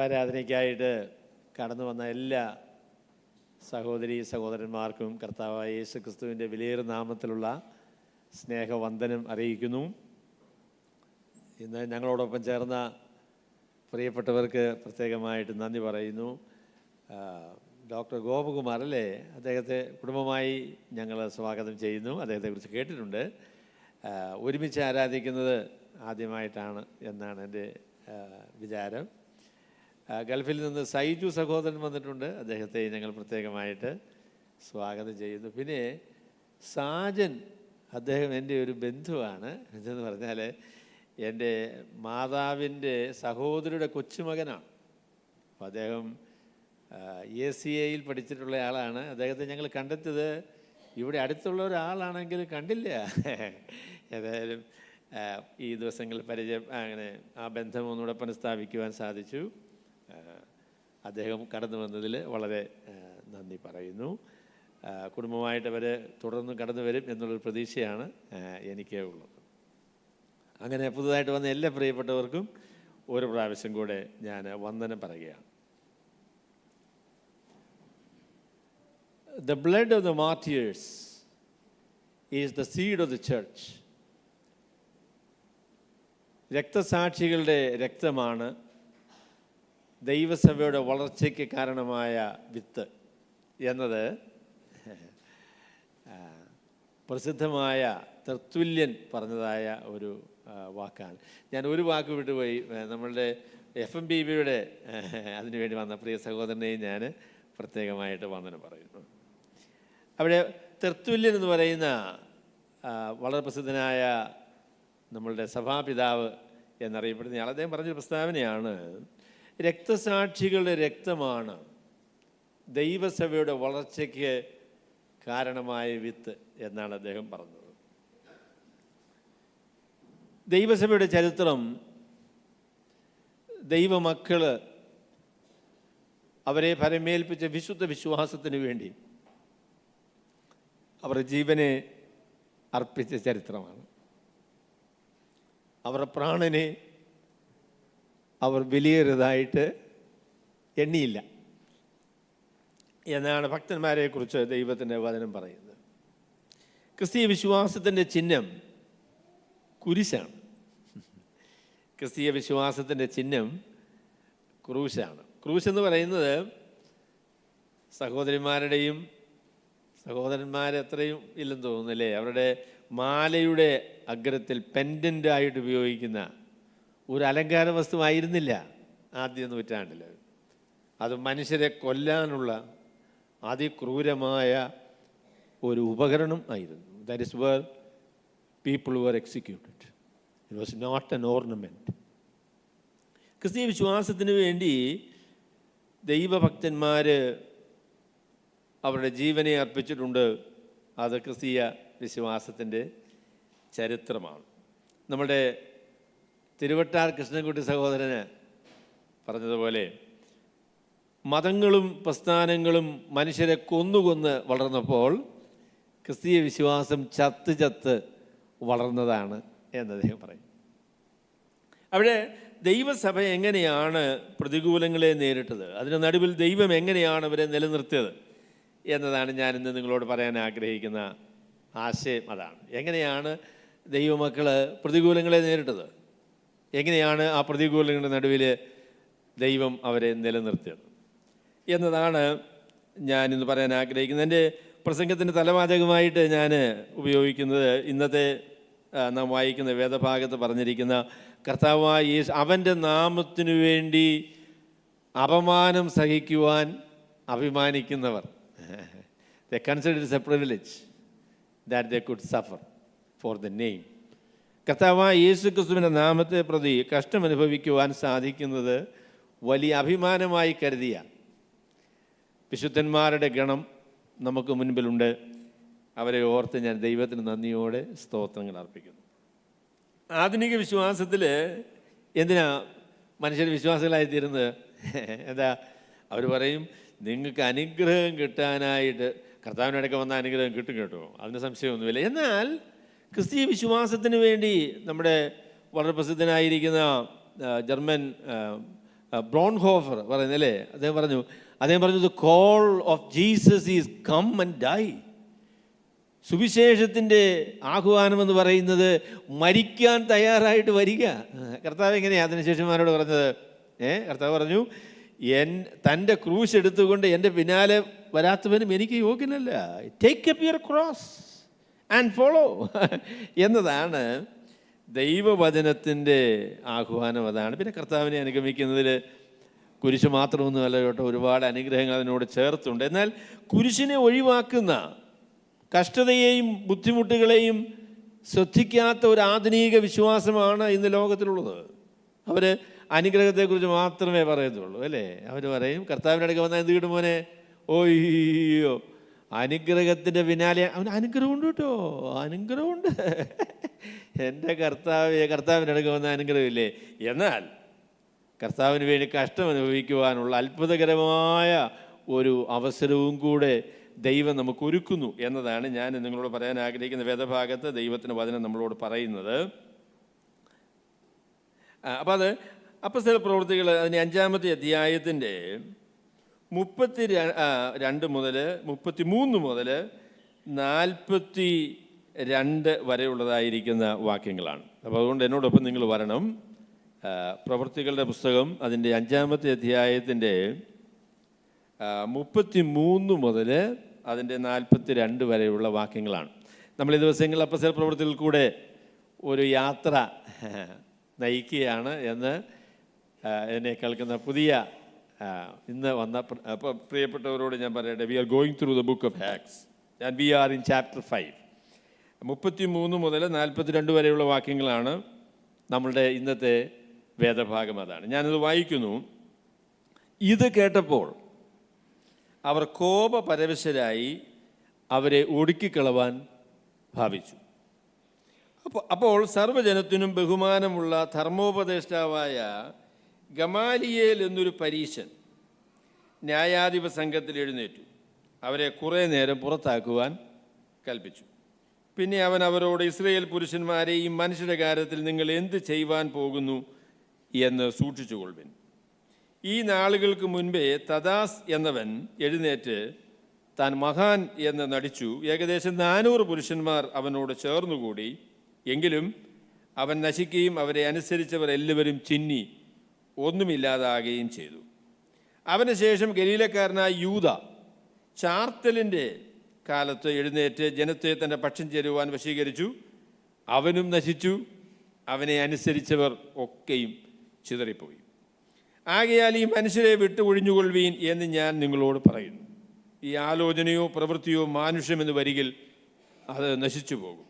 ആരാധനയ്ക്കായിട്ട് കടന്നു വന്ന എല്ലാ സഹോദരീ സഹോദരന്മാർക്കും കർത്താവായ യേശു ക്രിസ്തുവിൻ്റെ വിലയേറിയ നാമത്തിലുള്ള സ്നേഹവന്ദനം അറിയിക്കുന്നു. ഇന്ന് ഞങ്ങളോടൊപ്പം ചേർന്ന പ്രിയപ്പെട്ടവർക്ക് പ്രത്യേകമായിട്ട് നന്ദി പറയുന്നു. ഡോക്ടർ ഗോപകുമാർ അല്ലേ, അദ്ദേഹത്തെ കുടുംബമായി ഞങ്ങൾ സ്വാഗതം ചെയ്യുന്നു. അദ്ദേഹത്തെക്കുറിച്ച് കേട്ടിട്ടുണ്ട്. ഒരുമിച്ച് ആരാധിക്കുന്നത് ആദ്യമായിട്ടാണ് എന്നാണ് എൻ്റെ വിചാരം. ഗൾഫിൽ നിന്ന് സൈജു സഹോദരൻ വന്നിട്ടുണ്ട്. അദ്ദേഹത്തെ ഞങ്ങൾ പ്രത്യേകമായിട്ട് സ്വാഗതം ചെയ്യുന്നു. പിന്നെ സാജൻ, അദ്ദേഹം എൻ്റെ ഒരു ബന്ധുവാണ്. എന്തെന്ന് പറഞ്ഞാൽ എൻ്റെ മാതാവിൻ്റെ സഹോദരിയുടെ കൊച്ചുമകനാണ്. അപ്പോൾ അദ്ദേഹം ACAയിൽ പഠിച്ചിട്ടുള്ള ആളാണ്. അദ്ദേഹത്തെ ഞങ്ങൾ കണ്ടെത്തിയത് ഇവിടെ അടുത്തുള്ള ഒരാളാണെങ്കിൽ കണ്ടില്ല. ഏതായാലും ഈ ദിവസങ്ങളിൽ അങ്ങനെ ആ ബന്ധം ഒന്നുകൂടെ പുനഃസ്ഥാപിക്കുവാൻ സാധിച്ചു. അദ്ദേഹം കടന്നു വന്നതിൽ വളരെ നന്ദി പറയുന്നു. കുടുംബമായിട്ട് അവർ തുടർന്ന് കടന്നു വരും എന്നുള്ളൊരു പ്രതീക്ഷയാണ് എനിക്ക് ഉള്ളത്. അങ്ങനെ പുതുതായിട്ട് വന്ന എല്ലാ പ്രിയപ്പെട്ടവർക്കും ഒരു പ്രാവശ്യം കൂടെ ഞാൻ വന്ദനം പറയുകയാണ്. The blood of the martyrs is the seed of the church. രക്തസാക്ഷികളുടെ രക്തമാണ് ദൈവസഭയുടെ വളർച്ചയ്ക്ക് കാരണമായ വിത്ത് എന്നത് പ്രസിദ്ധമായ തർത്തുല്യൻ പറഞ്ഞതായ ഒരു വാക്കാണ്. ഞാൻ ഒരു വാക്ക് വിട്ടുപോയി. നമ്മളുടെ FMBBയുടെ അതിനുവേണ്ടി വന്ന പ്രിയ സഹോദരനെയും ഞാൻ പ്രത്യേകമായിട്ട് വന്ദനം പറയുന്നു. അവിടെ തർത്തുല്യൻ എന്ന് പറയുന്ന വളരെ പ്രസിദ്ധനായ നമ്മളുടെ സഭാപിതാവ് എന്നറിയപ്പെടുന്ന ആൾ, അദ്ദേഹം പറഞ്ഞൊരു പ്രസ്താവനയാണ്: രക്തസാക്ഷികളുടെ രക്തമാണ് ദൈവസഭയുടെ വളർച്ചയ്ക്ക് കാരണമായ വിത്ത് എന്നാണ് അദ്ദേഹം പറഞ്ഞത്. ദൈവസഭയുടെ ചരിത്രം, ദൈവമക്കൾ അവരെ ഫലമേൽപ്പിച്ച വിശുദ്ധ വിശ്വാസത്തിന് വേണ്ടി അവർ ജീവനെ അർപ്പിച്ച ചരിത്രമാണ്. അവരുടെ പ്രാണനെ അവർ വിലയേറിയതായിട്ട് എണ്ണിയില്ല എന്നാണ് ഭക്തന്മാരെക്കുറിച്ച് ദൈവത്തിൻ്റെ വചനം പറയുന്നത്. ക്രിസ്തീയ വിശ്വാസത്തിൻ്റെ ചിഹ്നം കുരിശാണ്. ക്രിസ്തീയ വിശ്വാസത്തിൻ്റെ ചിഹ്നം ക്രൂശാണ്. ക്രൂശ് എന്ന് പറയുന്നത് സഹോദരന്മാരെത്രയും ഇല്ലെന്ന് തോന്നുന്നില്ലേ, അവരുടെ മാലയുടെ അഗ്രത്തിൽ പെൻഡൻ്റായിട്ട് ഉപയോഗിക്കുന്ന ഒരു അലങ്കാര വസ്തുവായിരുന്നില്ല ആദ്യ നൂറ്റാണ്ടിൽ. അത് മനുഷ്യരെ കൊല്ലാനുള്ള അതിക്രൂരമായ ഒരു ഉപകരണം ആയിരുന്നു. That is where people were executed. It was not an ornament. ക്രിസ്തീയ വിശ്വാസത്തിന് വേണ്ടി ദൈവഭക്തന്മാർ അവരുടെ ജീവനെ അർപ്പിച്ചിട്ടുണ്ട്. അത് ക്രിസ്തീയ വിശ്വാസത്തിൻ്റെ ചരിത്രമാണ്. നമ്മുടെ തിരുവട്ടാർ കൃഷ്ണൻകുട്ടി സഹോദരന് പറഞ്ഞതുപോലെ മതങ്ങളും പ്രസ്ഥാനങ്ങളും മനുഷ്യരെ കൊന്നു വളർന്നപ്പോൾ ക്രിസ്തീയ വിശ്വാസം ചത്ത് വളർന്നതാണ് എന്ന് അദ്ദേഹം പറയും. അവിടെ ദൈവസഭ എങ്ങനെയാണ് പ്രതികൂലങ്ങളെ നേരിട്ടത്, അതിന് നടുവിൽ ദൈവം എങ്ങനെയാണ് അവരെ നിലനിർത്തിയത് എന്നതാണ് ഞാനിന്ന് നിങ്ങളോട് പറയാൻ ആഗ്രഹിക്കുന്ന ആശയം. അതാണ് എങ്ങനെയാണ് ദൈവമക്കൾ പ്രതികൂലങ്ങളെ നേരിട്ടത്, എങ്ങനെയാണ് ആ പ്രതികൂലങ്ങളുടെ നടുവിൽ ദൈവം അവരെ നിലനിർത്തിയത് എന്നതാണ് ഞാനിന്ന് പറയാൻ ആഗ്രഹിക്കുന്നത്. എൻ്റെ പ്രസംഗത്തിൻ്റെ തലവാചകമായിട്ട് ഞാൻ ഉപയോഗിക്കുന്നത് ഇന്നത്തെ നാം വായിക്കുന്ന വേദഭാഗത്ത് പറഞ്ഞിരിക്കുന്ന കർത്താവായ യേശു അവൻ്റെ നാമത്തിനു വേണ്ടി അപമാനം സഹിക്കുവാൻ അഭിമാനിക്കുന്നവർ. They consider it a privilege that they could suffer for the name. കർത്താവായ യേശു ക്രിസ്തുവിൻ്റെ നാമത്തെ പ്രതി കഷ്ടമനുഭവിക്കുവാൻ സാധിക്കുന്നത് വലിയ അഭിമാനമായി കരുതിയ വിശുദ്ധന്മാരുടെ ഗണം നമുക്ക് മുൻപിലുണ്ട്. അവരെ ഓർത്ത് ഞാൻ ദൈവത്തിന് നന്ദിയോടെ സ്തോത്രങ്ങൾ അർപ്പിക്കുന്നു. ആധുനിക വിശ്വാസത്തിൽ എന്തിനാ മനുഷ്യർ വിശ്വാസികളായിത്തീരുന്നത്? എന്താ അവർ പറയും, നിങ്ങൾക്ക് അനുഗ്രഹം കിട്ടാനായിട്ട് കർത്താവിനിടയ്ക്ക് വന്ന അനുഗ്രഹം കിട്ടും കേട്ടോ, അതിന് സംശയമൊന്നുമില്ല. എന്നാൽ ക്രിസ്തീയ വിശ്വാസത്തിന് വേണ്ടി നമ്മുടെ വളരെ പ്രസിദ്ധനായിരിക്കുന്ന ജർമ്മൻ ബ്രോൺഹോഫർ പറയുന്നല്ലേ, അദ്ദേഹം പറഞ്ഞു the call of Jesus is come and die. സുവിശേഷത്തിൻ്റെ ആഹ്വാനമെന്ന് പറയുന്നത് മരിക്കാൻ തയ്യാറായിട്ട് വരിക. കർത്താവ് എങ്ങനെയാണ് അതിന് ശിഷ്യന്മാരോട് പറഞ്ഞത്? കർത്താവ് പറഞ്ഞു, തൻ്റെ ക്രൂശ് എടുത്തുകൊണ്ട് എൻ്റെ പിന്നാലെ വരാത്തവനും എനിക്ക് യോഗ്യനല്ല. Take up your cross and follow എന്നതാണ് ദൈവവചനത്തിൻ്റെ ആഹ്വാനം. അതാണ്. പിന്നെ കർത്താവിനെ അനുഗമിക്കുന്നതിൽ കുരിശ് മാത്രമൊന്നുമല്ല കേട്ടോ, ഒരുപാട് അനുഗ്രഹങ്ങൾ അതിനോട് ചേർത്തുണ്ട്. എന്നാൽ കുരിശിനെ ഒഴിവാക്കുന്ന, കഷ്ടതയെയും ബുദ്ധിമുട്ടുകളെയും ശ്രദ്ധിക്കാത്ത ഒരു ആധുനിക വിശ്വാസമാണ് ഇന്ന് ലോകത്തിലുള്ളത്. അവർ അനുഗ്രഹത്തെക്കുറിച്ച് മാത്രമേ പറയത്തുള്ളൂ, അല്ലേ? അവർ പറയും കർത്താവിൻ്റെ അടുക്ക വന്നാൽ എന്ത് കിട്ടും മോനെ? ഓയ്യോ, അനുഗ്രഹത്തിൻ്റെ പിന്നാലെ അവന് അനുഗ്രഹമുണ്ട് കേട്ടോ, അനുഗ്രഹമുണ്ട്. എൻ്റെ കർത്താവിൻ്റെ അടുക്ക വന്ന അനുഗ്രഹമില്ലേ? എന്നാൽ കർത്താവിന് വേണ്ടി കഷ്ടം അനുഭവിക്കുവാനുള്ള അത്ഭുതകരമായ ഒരു അവസരവും കൂടെ ദൈവം നമുക്ക് ഒരുക്കുന്നു എന്നതാണ് ഞാൻ നിങ്ങളോട് പറയാൻ ആഗ്രഹിക്കുന്ന വേദഭാഗത്ത് ദൈവത്തിൻ്റെ വചനം നമ്മളോട് പറയുന്നത്. അപ്പോൾ അത് അപ്പോസ്തല പ്രവൃത്തികൾ അതിൻ്റെ 5-ാമത്തെ അധ്യായത്തിൻ്റെ 32 മുതൽ 33 മുതൽ 42 വരെയുള്ളതായിരിക്കുന്ന വാക്യങ്ങളാണ്. അപ്പോൾ അതുകൊണ്ട് എന്നോടൊപ്പം നിങ്ങൾ വരണം. പ്രവൃത്തികളുടെ പുസ്തകം അതിൻ്റെ 5-ാമത്തെ അധ്യായത്തിൻ്റെ 33 മുതൽ അതിൻ്റെ 42 വരെയുള്ള വാക്യങ്ങളാണ്. നമ്മൾ ഈ ദിവസങ്ങളിൽ അപ്പോസ്തല പ്രവൃത്തികളിൽ കൂടെ ഒരു യാത്ര നയിക്കുകയാണ് എന്ന് എന്നെ കേൾക്കുന്ന പുതിയ ഇന്ന് വന്ന പ്രിയപ്പെട്ടവരോട് ഞാൻ പറയട്ടെ. We are going through the book of Acts and we are in chapter 5. 33 മുതൽ 42 വരെയുള്ള വാക്യങ്ങളാണ് നമ്മളുടെ ഇന്നത്തെ വേദഭാഗം. അതാണ് ഞാനിത് വായിക്കുന്നു. ഇത് കേട്ടപ്പോൾ അവർ കോപപരവശരായി അവരെ ഒടുക്കിക്കളവാൻ ഭാവിച്ചു. അപ്പോൾ സർവ്വജനത്തിനും ബഹുമാനമുള്ള ധർമ്മോപദേഷ്ടാവായ ഗമാലിയേൽ എന്നൊരു പരീശൻ ന്യായാധിപ സംഘത്തിൽ എഴുന്നേറ്റു അവരെ കുറേ നേരം പുറത്താക്കുവാൻ കൽപ്പിച്ചു. പിന്നെ അവൻ അവരോട്, ഇസ്രായേൽ പുരുഷന്മാരെ, ഈ മനുഷ്യരുടെ കാര്യത്തിൽ നിങ്ങൾ എന്ത് ചെയ്യുവാൻ പോകുന്നു എന്ന് സൂക്ഷിച്ചുകൊള്ളുവിൻ. ഈ നാളുകൾക്ക് മുൻപേ തദാസ് എന്നവൻ എഴുന്നേറ്റ് താൻ മഹാൻ എന്ന് നടിച്ചു. ഏകദേശം 400 പുരുഷന്മാർ അവനോട് ചേർന്നുകൂടി. എങ്കിലും അവൻ നശിക്കുകയും അവരെ അനുസരിച്ചവർ എല്ലാവരും ചിന്നി ഒന്നുമില്ലാതാകുകയും ചെയ്തു. അവന് ശേഷം ഗലീലക്കാരനായ യൂദ ചാർത്തലിൻ്റെ കാലത്ത് എഴുന്നേറ്റ് ജനത്തെ തൻ്റെ പക്ഷം ചേരുവാൻ വശീകരിച്ചു. അവനും നശിച്ചു, അവനെ അനുസരിച്ചവർ ഒക്കെയും ചിതറിപ്പോയി. ആകയാൽ ഈ മനുഷ്യരെ വിട്ട് ഒഴിഞ്ഞുകൊള്ളുവീൻ എന്ന് ഞാൻ നിങ്ങളോട് പറയുന്നു. ഈ ആലോചനയോ പ്രവൃത്തിയോ മാനുഷ്യമെന്ന് വരികിൽ അത് നശിച്ചു പോകും.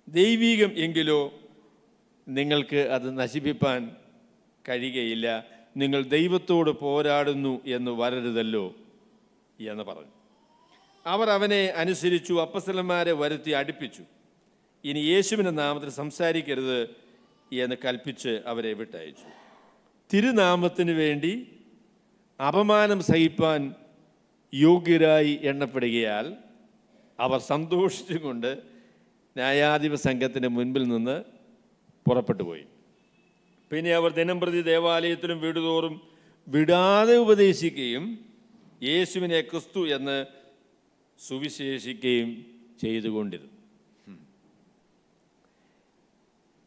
ദൈവീകം എങ്കിലോ നിങ്ങൾക്ക് അത് നശിപ്പിപ്പാൻ കഴിയുകയില്ല. നിങ്ങൾ ദൈവത്തോട് പോരാടുന്നു എന്ന് വരരുതല്ലോ എന്ന് പറഞ്ഞു. അവർ അവനെ അനുസരിച്ചു. അപ്പസ്തലന്മാരെ വരുത്തി അടുപ്പിച്ചു. ഇനി യേശുവിൻ്റെ നാമത്തിൽ സംസാരിക്കരുത് എന്ന് കൽപ്പിച്ച് അവരെ വിട്ടയച്ചു. തിരുനാമത്തിന് വേണ്ടി അപമാനം സഹിപ്പാൻ യോഗ്യരായി എണ്ണപ്പെടുകയാൽ അവർ സന്തോഷിച്ചുകൊണ്ട് ന്യായാധിപ സംഘത്തിൻ്റെ മുൻപിൽ നിന്ന് പുറപ്പെട്ടു പോയി. പിന്നെ അവർ ദിനംപ്രതി ദേവാലയത്തിലും വീടുതോറും വിടാതെ ഉപദേശിക്കുകയും യേശുവിനെ ക്രിസ്തു എന്ന് സുവിശേഷിക്കുകയും ചെയ്തുകൊണ്ടിരുന്നു.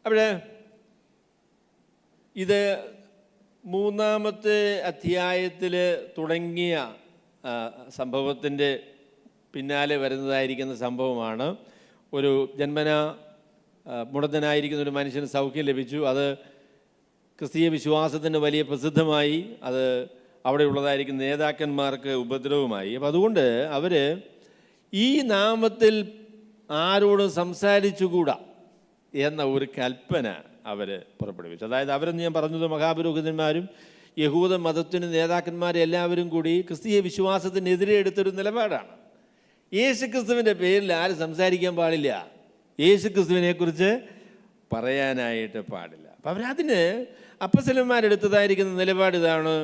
അവിടെ ഇത് 3-ാമത്തെ അധ്യായത്തിൽ തുടങ്ങിയ സംഭവത്തിൻ്റെ പിന്നാലെ വരുന്നതായിരിക്കുന്ന സംഭവമാണ്. ഒരു ജന്മനാ മുടന്തനായിരിക്കുന്ന ഒരു മനുഷ്യന് സൗഖ്യം ലഭിച്ചു. അത് ക്രിസ്തീയ വിശ്വാസത്തിന് വലിയ പ്രസിദ്ധമായി. അത് അവിടെയുള്ളതായിരിക്കുന്ന നേതാക്കന്മാർക്ക് ഉപദ്രവമായി. അപ്പം അതുകൊണ്ട് അവർ ഈ നാമത്തിൽ ആരോടും സംസാരിച്ചുകൂടാ എന്ന ഒരു കൽപ്പന അവർ പുറപ്പെടുവിച്ചു. അതായത് അവരെന്ന് ഞാൻ പറഞ്ഞത് മഹാപുരോഹിതന്മാരും യഹൂദ മതത്തിന് നേതാക്കന്മാരും എല്ലാവരും കൂടി ക്രിസ്തീയ വിശ്വാസത്തിനെതിരെ എടുത്തൊരു നിലപാടാണ്. യേശുക്രിസ്തുവിൻ്റെ പേരിൽ ആരും സംസാരിക്കാൻ പാടില്ല, യേശുക്രിസ്തുവിനെക്കുറിച്ച് പറയാനായിട്ട് പാടില്ല. അപ്പം അവരതിന് അപ്പസ്തലന്മാരെടുത്തതായിരിക്കുന്ന നിലപാട് ഇതാണ്: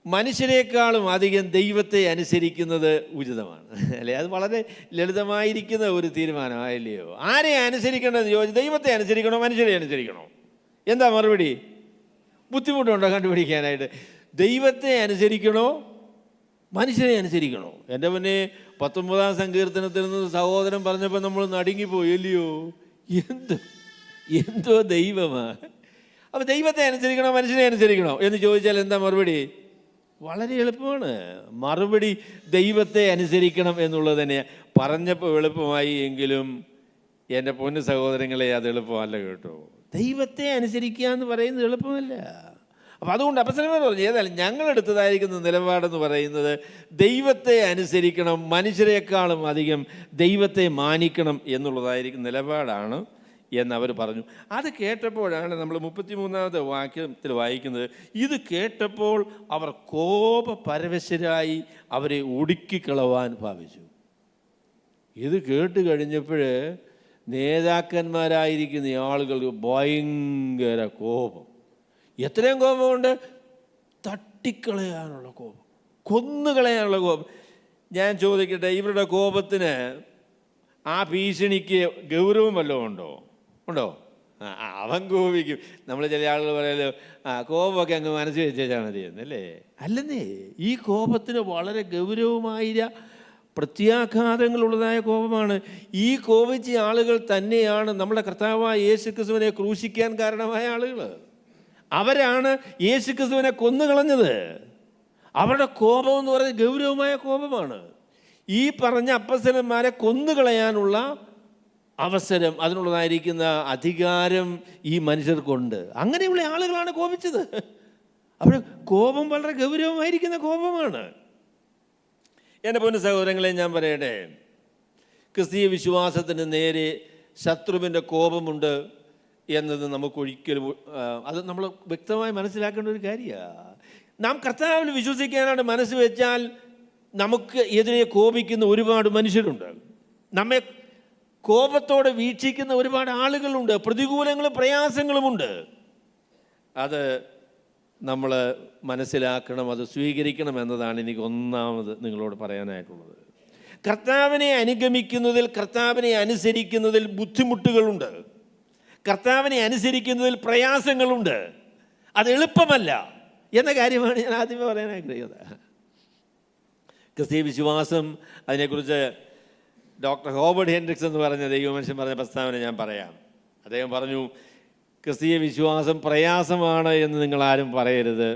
മനുഷ്യരെക്കാളും അധികം ദൈവത്തെ അനുസരിക്കുന്നത് ഉചിതമാണ്, അല്ലേ? അത് വളരെ ലളിതമായിരിക്കുന്ന ഒരു തീരുമാനമായില്ലയോ? ആരെ അനുസരിക്കണമെന്ന് ചോദിച്ചു, ദൈവത്തെ അനുസരിക്കണോ മനുഷ്യരെ അനുസരിക്കണോ? എന്താ മറുപടി? ബുദ്ധിമുട്ടുണ്ടോ കണ്ടുപിടിക്കാനായിട്ട്? ദൈവത്തെ അനുസരിക്കണോ മനുഷ്യരെ അനുസരിക്കണോ? എൻ്റെ മുന്നേ 19-ാം സങ്കീർത്തനത്തിൽ നിന്ന് സഹോദരൻ പറഞ്ഞപ്പോൾ നമ്മൾ നടുങ്ങിപ്പോയി, അല്ലയോ? എന്തോ ദൈവമാണ്. അപ്പോൾ ദൈവത്തെ അനുസരിക്കണോ മനുഷ്യനെ അനുസരിക്കണോ എന്ന് ചോദിച്ചാൽ എന്താ മറുപടി? വളരെ എളുപ്പമാണ്. മറുപടി ദൈവത്തെ അനുസരിക്കണം എന്നുള്ളത് തന്നെയാണ്. പറഞ്ഞപ്പോൾ എളുപ്പമായി എങ്കിലും എൻ്റെ പൊന്നു സഹോദരങ്ങളെ, അത് എളുപ്പമല്ല കേട്ടോ. ദൈവത്തെ അനുസരിക്കുക എന്ന് പറയുന്നത് എളുപ്പമല്ല. അപ്പം അതുകൊണ്ട് അപ്പസ്തലന്മാർ പറഞ്ഞു, ഏതായാലും ഞങ്ങളെടുത്തതായിരിക്കുന്ന നിലപാടെന്ന് പറയുന്നത് ദൈവത്തെ അനുസരിക്കണം, മനുഷ്യരെക്കാളും അധികം ദൈവത്തെ മാനിക്കണം എന്നുള്ളതായിരിക്കും നിലപാടാണ് എന്നവർ പറഞ്ഞു. അത് കേട്ടപ്പോഴാണ് നമ്മൾ 33-ാമത്തെ വാക്യത്തിൽ വായിക്കുന്നത്, ഇത് കേട്ടപ്പോൾ അവർ കോപപരവശരായി അവരെ ഒടുക്കിക്കളവാൻ ഭാവിച്ചു. ഇത് കേട്ട് കഴിഞ്ഞപ്പോൾ നേതാക്കന്മാരായിരിക്കുന്ന ആളുകൾക്ക് ഭയങ്കര കോപം. എത്രയും കോപമുണ്ട്? തട്ടിക്കളയാനുള്ള കോപം, കൊന്നുകളയാനുള്ള കോപം. ഞാൻ ചോദിക്കട്ടെ, ഇവരുടെ കോപത്തിന്, ആ ഭീഷണിക്ക് ഗൗരവം വല്ലതും ഉണ്ടോ? അവൻ കോപിക്കും. നമ്മൾ ചില ആളുകൾ പറയല്ലോ, കോപമൊക്കെ അങ്ങ് മനസ്സിൽ വെച്ചാൽ മതി എന്നല്ലേ? അല്ലെന്നേ, ഈ കോപത്തിന് വളരെ ഗൗരവമായ പ്രത്യാഘാതങ്ങളുള്ളതായ കോപമാണ്. ഈ കോപിച്ച ആളുകൾ തന്നെയാണ് നമ്മുടെ കർത്താവായ യേശുക്രിസ്തുവിനെ ക്രൂശിക്കാൻ കാരണമായ ആളുകൾ. അവരാണ് യേശുക്രിസ്തുവിനെ കൊന്നുകളഞ്ഞത്. അവരുടെ കോപം എന്ന് പറയുന്നത് ഗൗരവമായ കോപമാണ്. ഈ പറഞ്ഞ അപ്പസ്തലന്മാരെ കൊന്നുകളയാനുള്ള അവസരം, അതിനുള്ളതായിരിക്കുന്ന അധികാരം ഈ മനുഷ്യർക്കുണ്ട്. അങ്ങനെയുള്ള ആളുകളാണ് കോപിച്ചത്. അപ്പോൾ കോപം വളരെ ഗൗരവമായിരിക്കുന്ന കോപമാണ്. എൻ്റെ പൊന്നു സഹോദരങ്ങളെ, ഞാൻ പറയട്ടെ, ക്രിസ്തീയ വിശ്വാസത്തിന് നേരെ ശത്രുവിൻ്റെ കോപമുണ്ട് എന്നത് നമുക്കൊരിക്കലും, അത് നമ്മൾ വ്യക്തമായി മനസ്സിലാക്കേണ്ട ഒരു കാര്യമാണ്. നാം കർത്താവിൽ വിശ്വസിക്കാനാണ് മനസ്സ് വെച്ചാൽ നമുക്ക് എതിരെ കോപിക്കുന്ന ഒരുപാട് മനുഷ്യരുണ്ട്. നമ്മെ കോപത്തോടെ വീക്ഷിക്കുന്ന ഒരുപാട് ആളുകളുണ്ട്. പ്രതികൂലങ്ങളും പ്രയാസങ്ങളുമുണ്ട്. അത് നമ്മൾ മനസ്സിലാക്കണം, അത് സ്വീകരിക്കണം എന്നതാണ് എനിക്ക് ഒന്നാമത് നിങ്ങളോട് പറയാനായിട്ടുള്ളത്. കർത്താവിനെ അനുഗമിക്കുന്നതിൽ, കർത്താവിനെ അനുസരിക്കുന്നതിൽ ബുദ്ധിമുട്ടുകളുണ്ട്. കർത്താവിനെ അനുസരിക്കുന്നതിൽ പ്രയാസങ്ങളുണ്ട്. അത് എളുപ്പമല്ല എന്ന കാര്യമാണ് ഞാൻ ആദ്യമേ പറയാൻ ആഗ്രഹിക്കുന്നത്. ക്രിസ്തീയ വിശ്വാസം, അതിനെക്കുറിച്ച് ഡോക്ടർ ഹോബർട്ട് ഹെൻഡ്രിക്സ് എന്ന് പറഞ്ഞ ദൈവമനുഷ്യൻ പറഞ്ഞ പ്രസ്താവന ഞാൻ പറയാം. അദ്ദേഹം പറഞ്ഞു, ക്രിസ്തീയ വിശ്വാസം പ്രയാസമാണ് എന്ന് നിങ്ങളാരും പറയരുത്,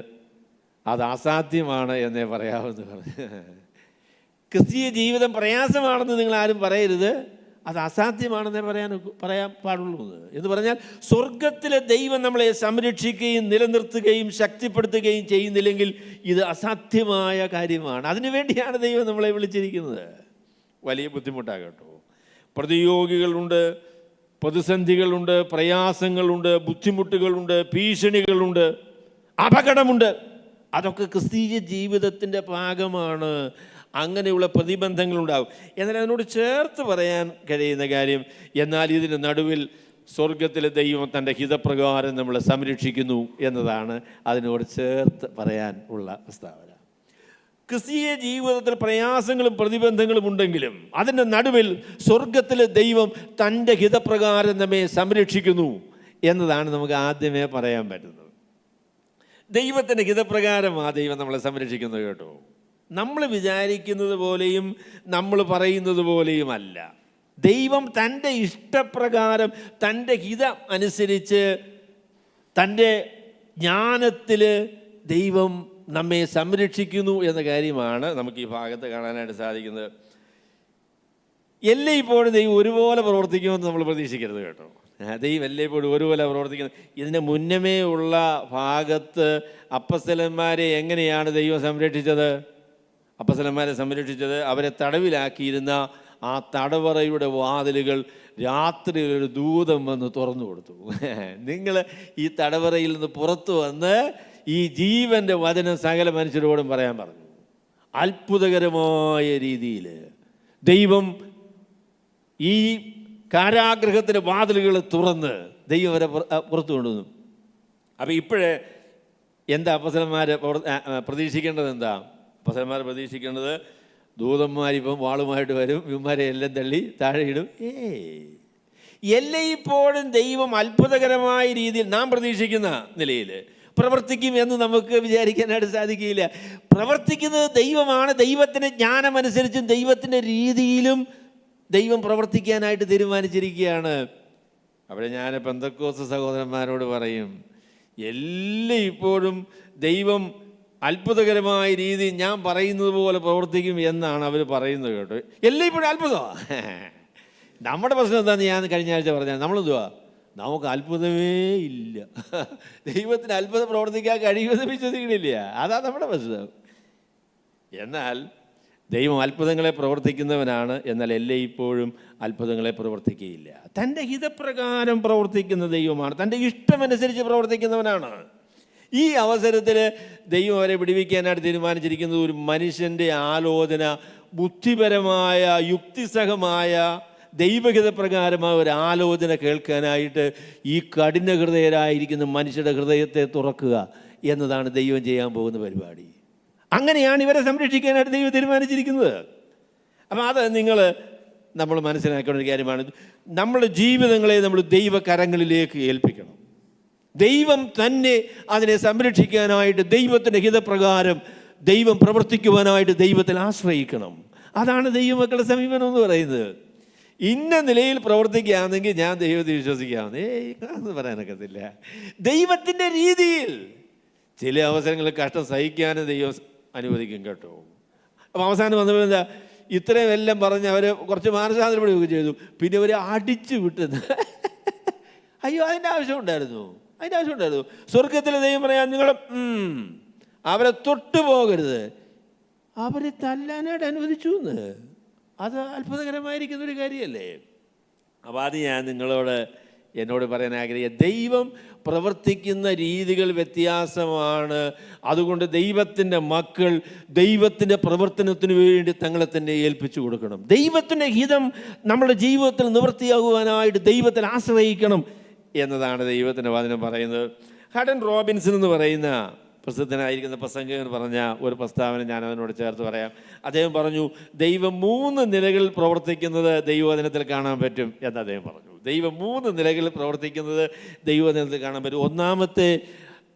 അത് അസാധ്യമാണ് എന്നേ പറയാമെന്ന് പറഞ്ഞു. ക്രിസ്തീയ ജീവിതം പ്രയാസമാണെന്ന് നിങ്ങളാരും പറയരുത്, അത് അസാധ്യമാണെന്നേ പറയാൻ പാടുള്ളൂ എന്ന് പറഞ്ഞാൽ, സ്വർഗത്തിലെ ദൈവം നമ്മളെ സംരക്ഷിക്കുകയും നിലനിർത്തുകയും ശക്തിപ്പെടുത്തുകയും ചെയ്യുന്നില്ലെങ്കിൽ ഇത് അസാധ്യമായ കാര്യമാണ്. അതിനുവേണ്ടിയാണ് ദൈവം നമ്മളെ വിളിച്ചിരിക്കുന്നത്. വലിയ ബുദ്ധിമുട്ടാകട്ടോ. പ്രതിയോഗികളുണ്ട്, പ്രതിസന്ധികളുണ്ട്, പ്രയാസങ്ങളുണ്ട്, ബുദ്ധിമുട്ടുകളുണ്ട്, ഭീഷണികളുണ്ട്, അപകടമുണ്ട്. അതൊക്കെ ക്രിസ്തീയ ജീവിതത്തിൻ്റെ ഭാഗമാണ്. അങ്ങനെയുള്ള പ്രതിബന്ധങ്ങളുണ്ടാകും. എന്നാൽ അതിനോട് ചേർത്ത് പറയാൻ കഴിയുന്ന കാര്യം, എന്നാൽ ഇതിന് നടുവിൽ സ്വർഗത്തിലെ ദൈവം തൻ്റെ ഹിതപ്രകാരം നമ്മളെ സംരക്ഷിക്കുന്നു എന്നതാണ് അതിനോട് ചേർത്ത് പറയാൻ ഉള്ള പ്രസ്താവന. ക്രിസ്തീയ ജീവിതത്തിൽ പ്രയാസങ്ങളും പ്രതിബന്ധങ്ങളും ഉണ്ടെങ്കിലും അതിൻ്റെ നടുവിൽ സ്വർഗത്തിലെ ദൈവം തൻ്റെ ഹിതപ്രകാരം നമ്മെ സംരക്ഷിക്കുന്നു എന്നതാണ് നമുക്ക് ആദ്യമേ പറയാൻ പറ്റുന്നത്. ദൈവത്തിൻ്റെ ഹിതപ്രകാരം ആ ദൈവം നമ്മളെ സംരക്ഷിക്കുന്നത് കേട്ടോ. നമ്മൾ വിചാരിക്കുന്നത് പോലെയും നമ്മൾ പറയുന്നത് പോലെയും അല്ല. ദൈവം തൻ്റെ ഇഷ്ടപ്രകാരം, തൻ്റെ ഹിതം അനുസരിച്ച്, തൻ്റെ ജ്ഞാനത്തിൽ ദൈവം നമ്മെ സംരക്ഷിക്കുന്നു എന്ന കാര്യമാണ് നമുക്ക് ഈ ഭാഗത്ത് കാണാനായിട്ട് സാധിക്കുന്നത്. എല്ലായ്പ്പോഴും ദൈവം ഒരുപോലെ പ്രവർത്തിക്കുമെന്ന് നമ്മൾ പ്രതീക്ഷിക്കരുത് കേട്ടോ. ദൈവം എല്ലായ്പ്പോഴും ഒരുപോലെ പ്രവർത്തിക്കുന്നത്. ഇതിന് മുന്നമേ ഉള്ള ഭാഗത്ത് അപ്പസ്തലന്മാരെ എങ്ങനെയാണ് ദൈവം സംരക്ഷിച്ചത്? അപ്പസ്തലന്മാരെ സംരക്ഷിച്ചത് അവരെ തടവിലാക്കിയിരുന്ന ആ തടവറയുടെ വാതിലുകൾ രാത്രി ഒരു ദൂതൻ വന്ന് തുറന്നു കൊടുത്തു. നിങ്ങൾ ഈ തടവറയിൽ നിന്ന് പുറത്തു വന്ന് ഈ ജീവൻ്റെ വചനം സകല മനുഷ്യരോടും പറയാൻ പറഞ്ഞു. അത്ഭുതകരമായ രീതിയിൽ ദൈവം ഈ കാരാഗ്രഹത്തിൻ്റെ വാതിലുകൾ തുറന്ന് ദൈവം അവരെ പുറത്തു കൊണ്ടുവന്നു. അപ്പോൾ ഇപ്പോഴേ എന്താ അപ്പസ്തലന്മാർ പ്രതീക്ഷിക്കേണ്ടത്? എന്താ അപ്പസ്തലന്മാർ പ്രതീക്ഷിക്കേണ്ടത്? ദൂതന്മാരിപ്പം വാളുമായിട്ട് വരും, ഇവന്മാരെ എല്ലാം തള്ളി താഴെ ഇടും. എല്ലായ്പ്പോഴും ദൈവം അത്ഭുതകരമായ രീതിയിൽ നാം പ്രതീക്ഷിക്കുന്ന നിലയിൽ പ്രവർത്തിക്കും എന്ന് നമുക്ക് വിചാരിക്കാനായിട്ട് സാധിക്കില്ല. പ്രവർത്തിക്കുന്നത് ദൈവമാണ്. ദൈവത്തിൻ്റെ ജ്ഞാനമനുസരിച്ചും ദൈവത്തിൻ്റെ രീതിയിലും ദൈവം പ്രവർത്തിക്കാനായിട്ട് തീരുമാനിച്ചിരിക്കുകയാണ്. അവിടെ ഞാൻ പെന്തക്കോസ്ത് സഹോദരന്മാരോട് പറയും, എല്ലാം ഇപ്പോഴും ദൈവം അത്ഭുതകരമായ രീതി ഞാൻ പറയുന്നത് പോലെ പ്രവർത്തിക്കും എന്നാണ് അവർ പറയുന്നത് കേട്ടോ. എല്ലാം ഇപ്പോഴും അത്ഭുതമാണ്. നമ്മുടെ പ്രശ്നം എന്താണെന്ന് ഞാൻ കഴിഞ്ഞ ആഴ്ച പറഞ്ഞാൽ, നമ്മളെന്തുവാ, നമുക്ക് അത്ഭുതമേ ഇല്ല. ദൈവത്തിന് അത്ഭുതം പ്രവർത്തിക്കാൻ കഴിയുമെന്ന് വിശ്വസിക്കണില്ല. അതാണ് നമ്മുടെ പ്രശ്നം. എന്നാൽ ദൈവം അത്ഭുതങ്ങളെ പ്രവർത്തിക്കുന്നവനാണ്. എന്നാൽ എല്ലായ്പ്പോഴും അത്ഭുതങ്ങളെ പ്രവർത്തിക്കുകയില്ല. തൻ്റെ ഹിതപ്രകാരം പ്രവർത്തിക്കുന്ന ദൈവമാണ്. തൻ്റെ ഇഷ്ടമനുസരിച്ച് പ്രവർത്തിക്കുന്നവനാണ്. ഈ അവസരത്തിൽ ദൈവം അവരെ വിടുവിക്കാനായിട്ട് തീരുമാനിച്ചിരിക്കുന്നത് ഒരു മനുഷ്യൻ്റെ ആലോചന, ബുദ്ധിപരമായ യുക്തിസഹമായ ദൈവഹിതപ്രകാരമായ ഒരു ആലോചന കേൾക്കാനായിട്ട് ഈ കഠിന ഹൃദയരായിരിക്കുന്ന മനുഷ്യരുടെ ഹൃദയത്തെ തുറക്കുക എന്നതാണ് ദൈവം ചെയ്യാൻ പോകുന്ന പരിപാടി. അങ്ങനെയാണ് ഇവരെ സംരക്ഷിക്കാനായിട്ട് ദൈവം തീരുമാനിച്ചിരിക്കുന്നത്. അപ്പം അത് നമ്മൾ മനസ്സിലാക്കേണ്ട ഒരു കാര്യമാണ്. നമ്മുടെ ജീവിതങ്ങളെ നമ്മൾ ദൈവകരങ്ങളിലേക്ക് ഏൽപ്പിക്കണം. ദൈവം തന്നെ അതിനെ സംരക്ഷിക്കാനായിട്ട് ദൈവത്തിൻ്റെ ഹിതപ്രകാരം ദൈവം പ്രവർത്തിക്കുവാനായിട്ട് ദൈവത്തിൽ ആശ്രയിക്കണം. അതാണ് ദൈവമക്കളുടെ സമീപനം എന്ന് പറയുന്നത്. ഇന്ന നിലയിൽ പ്രവർത്തിക്കുകയാണെങ്കിൽ ഞാൻ ദൈവത്തെ വിശ്വസിക്കാമെന്ന് എന്ന് പറയാനൊക്കത്തില്ല. ദൈവത്തിൻ്റെ രീതിയിൽ ചില അവസരങ്ങളിൽ കഷ്ടം സഹിക്കാനും ദൈവം അനുവദിക്കും കേട്ടോ. അപ്പം അവസാനം വന്നപ്പോൾ എന്താ, ഇത്രയും എല്ലാം പറഞ്ഞ് അവർ കുറച്ച് മാനസാന്തരപ്പെടുകയൊക്കെ ചെയ്തു. പിന്നെ അവരെ അടിച്ചു വിട്ടുന്നു. അയ്യോ, അതിൻ്റെ ആവശ്യമുണ്ടായിരുന്നു. സ്വർഗത്തിലെ ദൈവം പറയാൻ, നിങ്ങൾ അവരെ തൊട്ടു പോകരുത്, അവരെ തല്ലാനായിട്ട് അനുവദിച്ചു എന്ന്. അത് അത്ഭുതകരമായിരിക്കുന്നൊരു കാര്യമല്ലേ? അപ്പോൾ അത് ഞാൻ എന്നോട് പറയാൻ ആഗ്രഹിക്കുക, ദൈവം പ്രവർത്തിക്കുന്ന രീതികൾ വ്യത്യാസമാണ്. അതുകൊണ്ട് ദൈവത്തിൻ്റെ മക്കൾ ദൈവത്തിൻ്റെ പ്രവർത്തനത്തിന് വേണ്ടി തങ്ങളെ തന്നെ ഏൽപ്പിച്ചു കൊടുക്കണം. ദൈവത്തിൻ്റെ ഹിതം നമ്മുടെ ജീവിതത്തിൽ നിവൃത്തിയാകുവാനായിട്ട് ദൈവത്തിൽ ആശ്രയിക്കണം എന്നതാണ് ദൈവത്തിൻ്റെ വചനം പറയുന്നത്. ഹഡൻ റോബിൻസൺ എന്ന് പറയുന്ന പ്രസിദ്ധനായിരിക്കുന്ന പ്രസംഗകൻ പറഞ്ഞ ഒരു പ്രസ്താവന ഞാൻ അതിനോട് ചേർത്ത് പറയാം. അദ്ദേഹം പറഞ്ഞു, ദൈവം 3 നിലകളിൽ പ്രവർത്തിക്കുന്നത് ദൈവവചനത്തിൽ കാണാൻ പറ്റും എന്ന് അദ്ദേഹം പറഞ്ഞു. ദൈവം 3 നിലകളിൽ പ്രവർത്തിക്കുന്നത് ദൈവവചനത്തിൽ കാണാൻ പറ്റും. ഒന്നാമത്തെ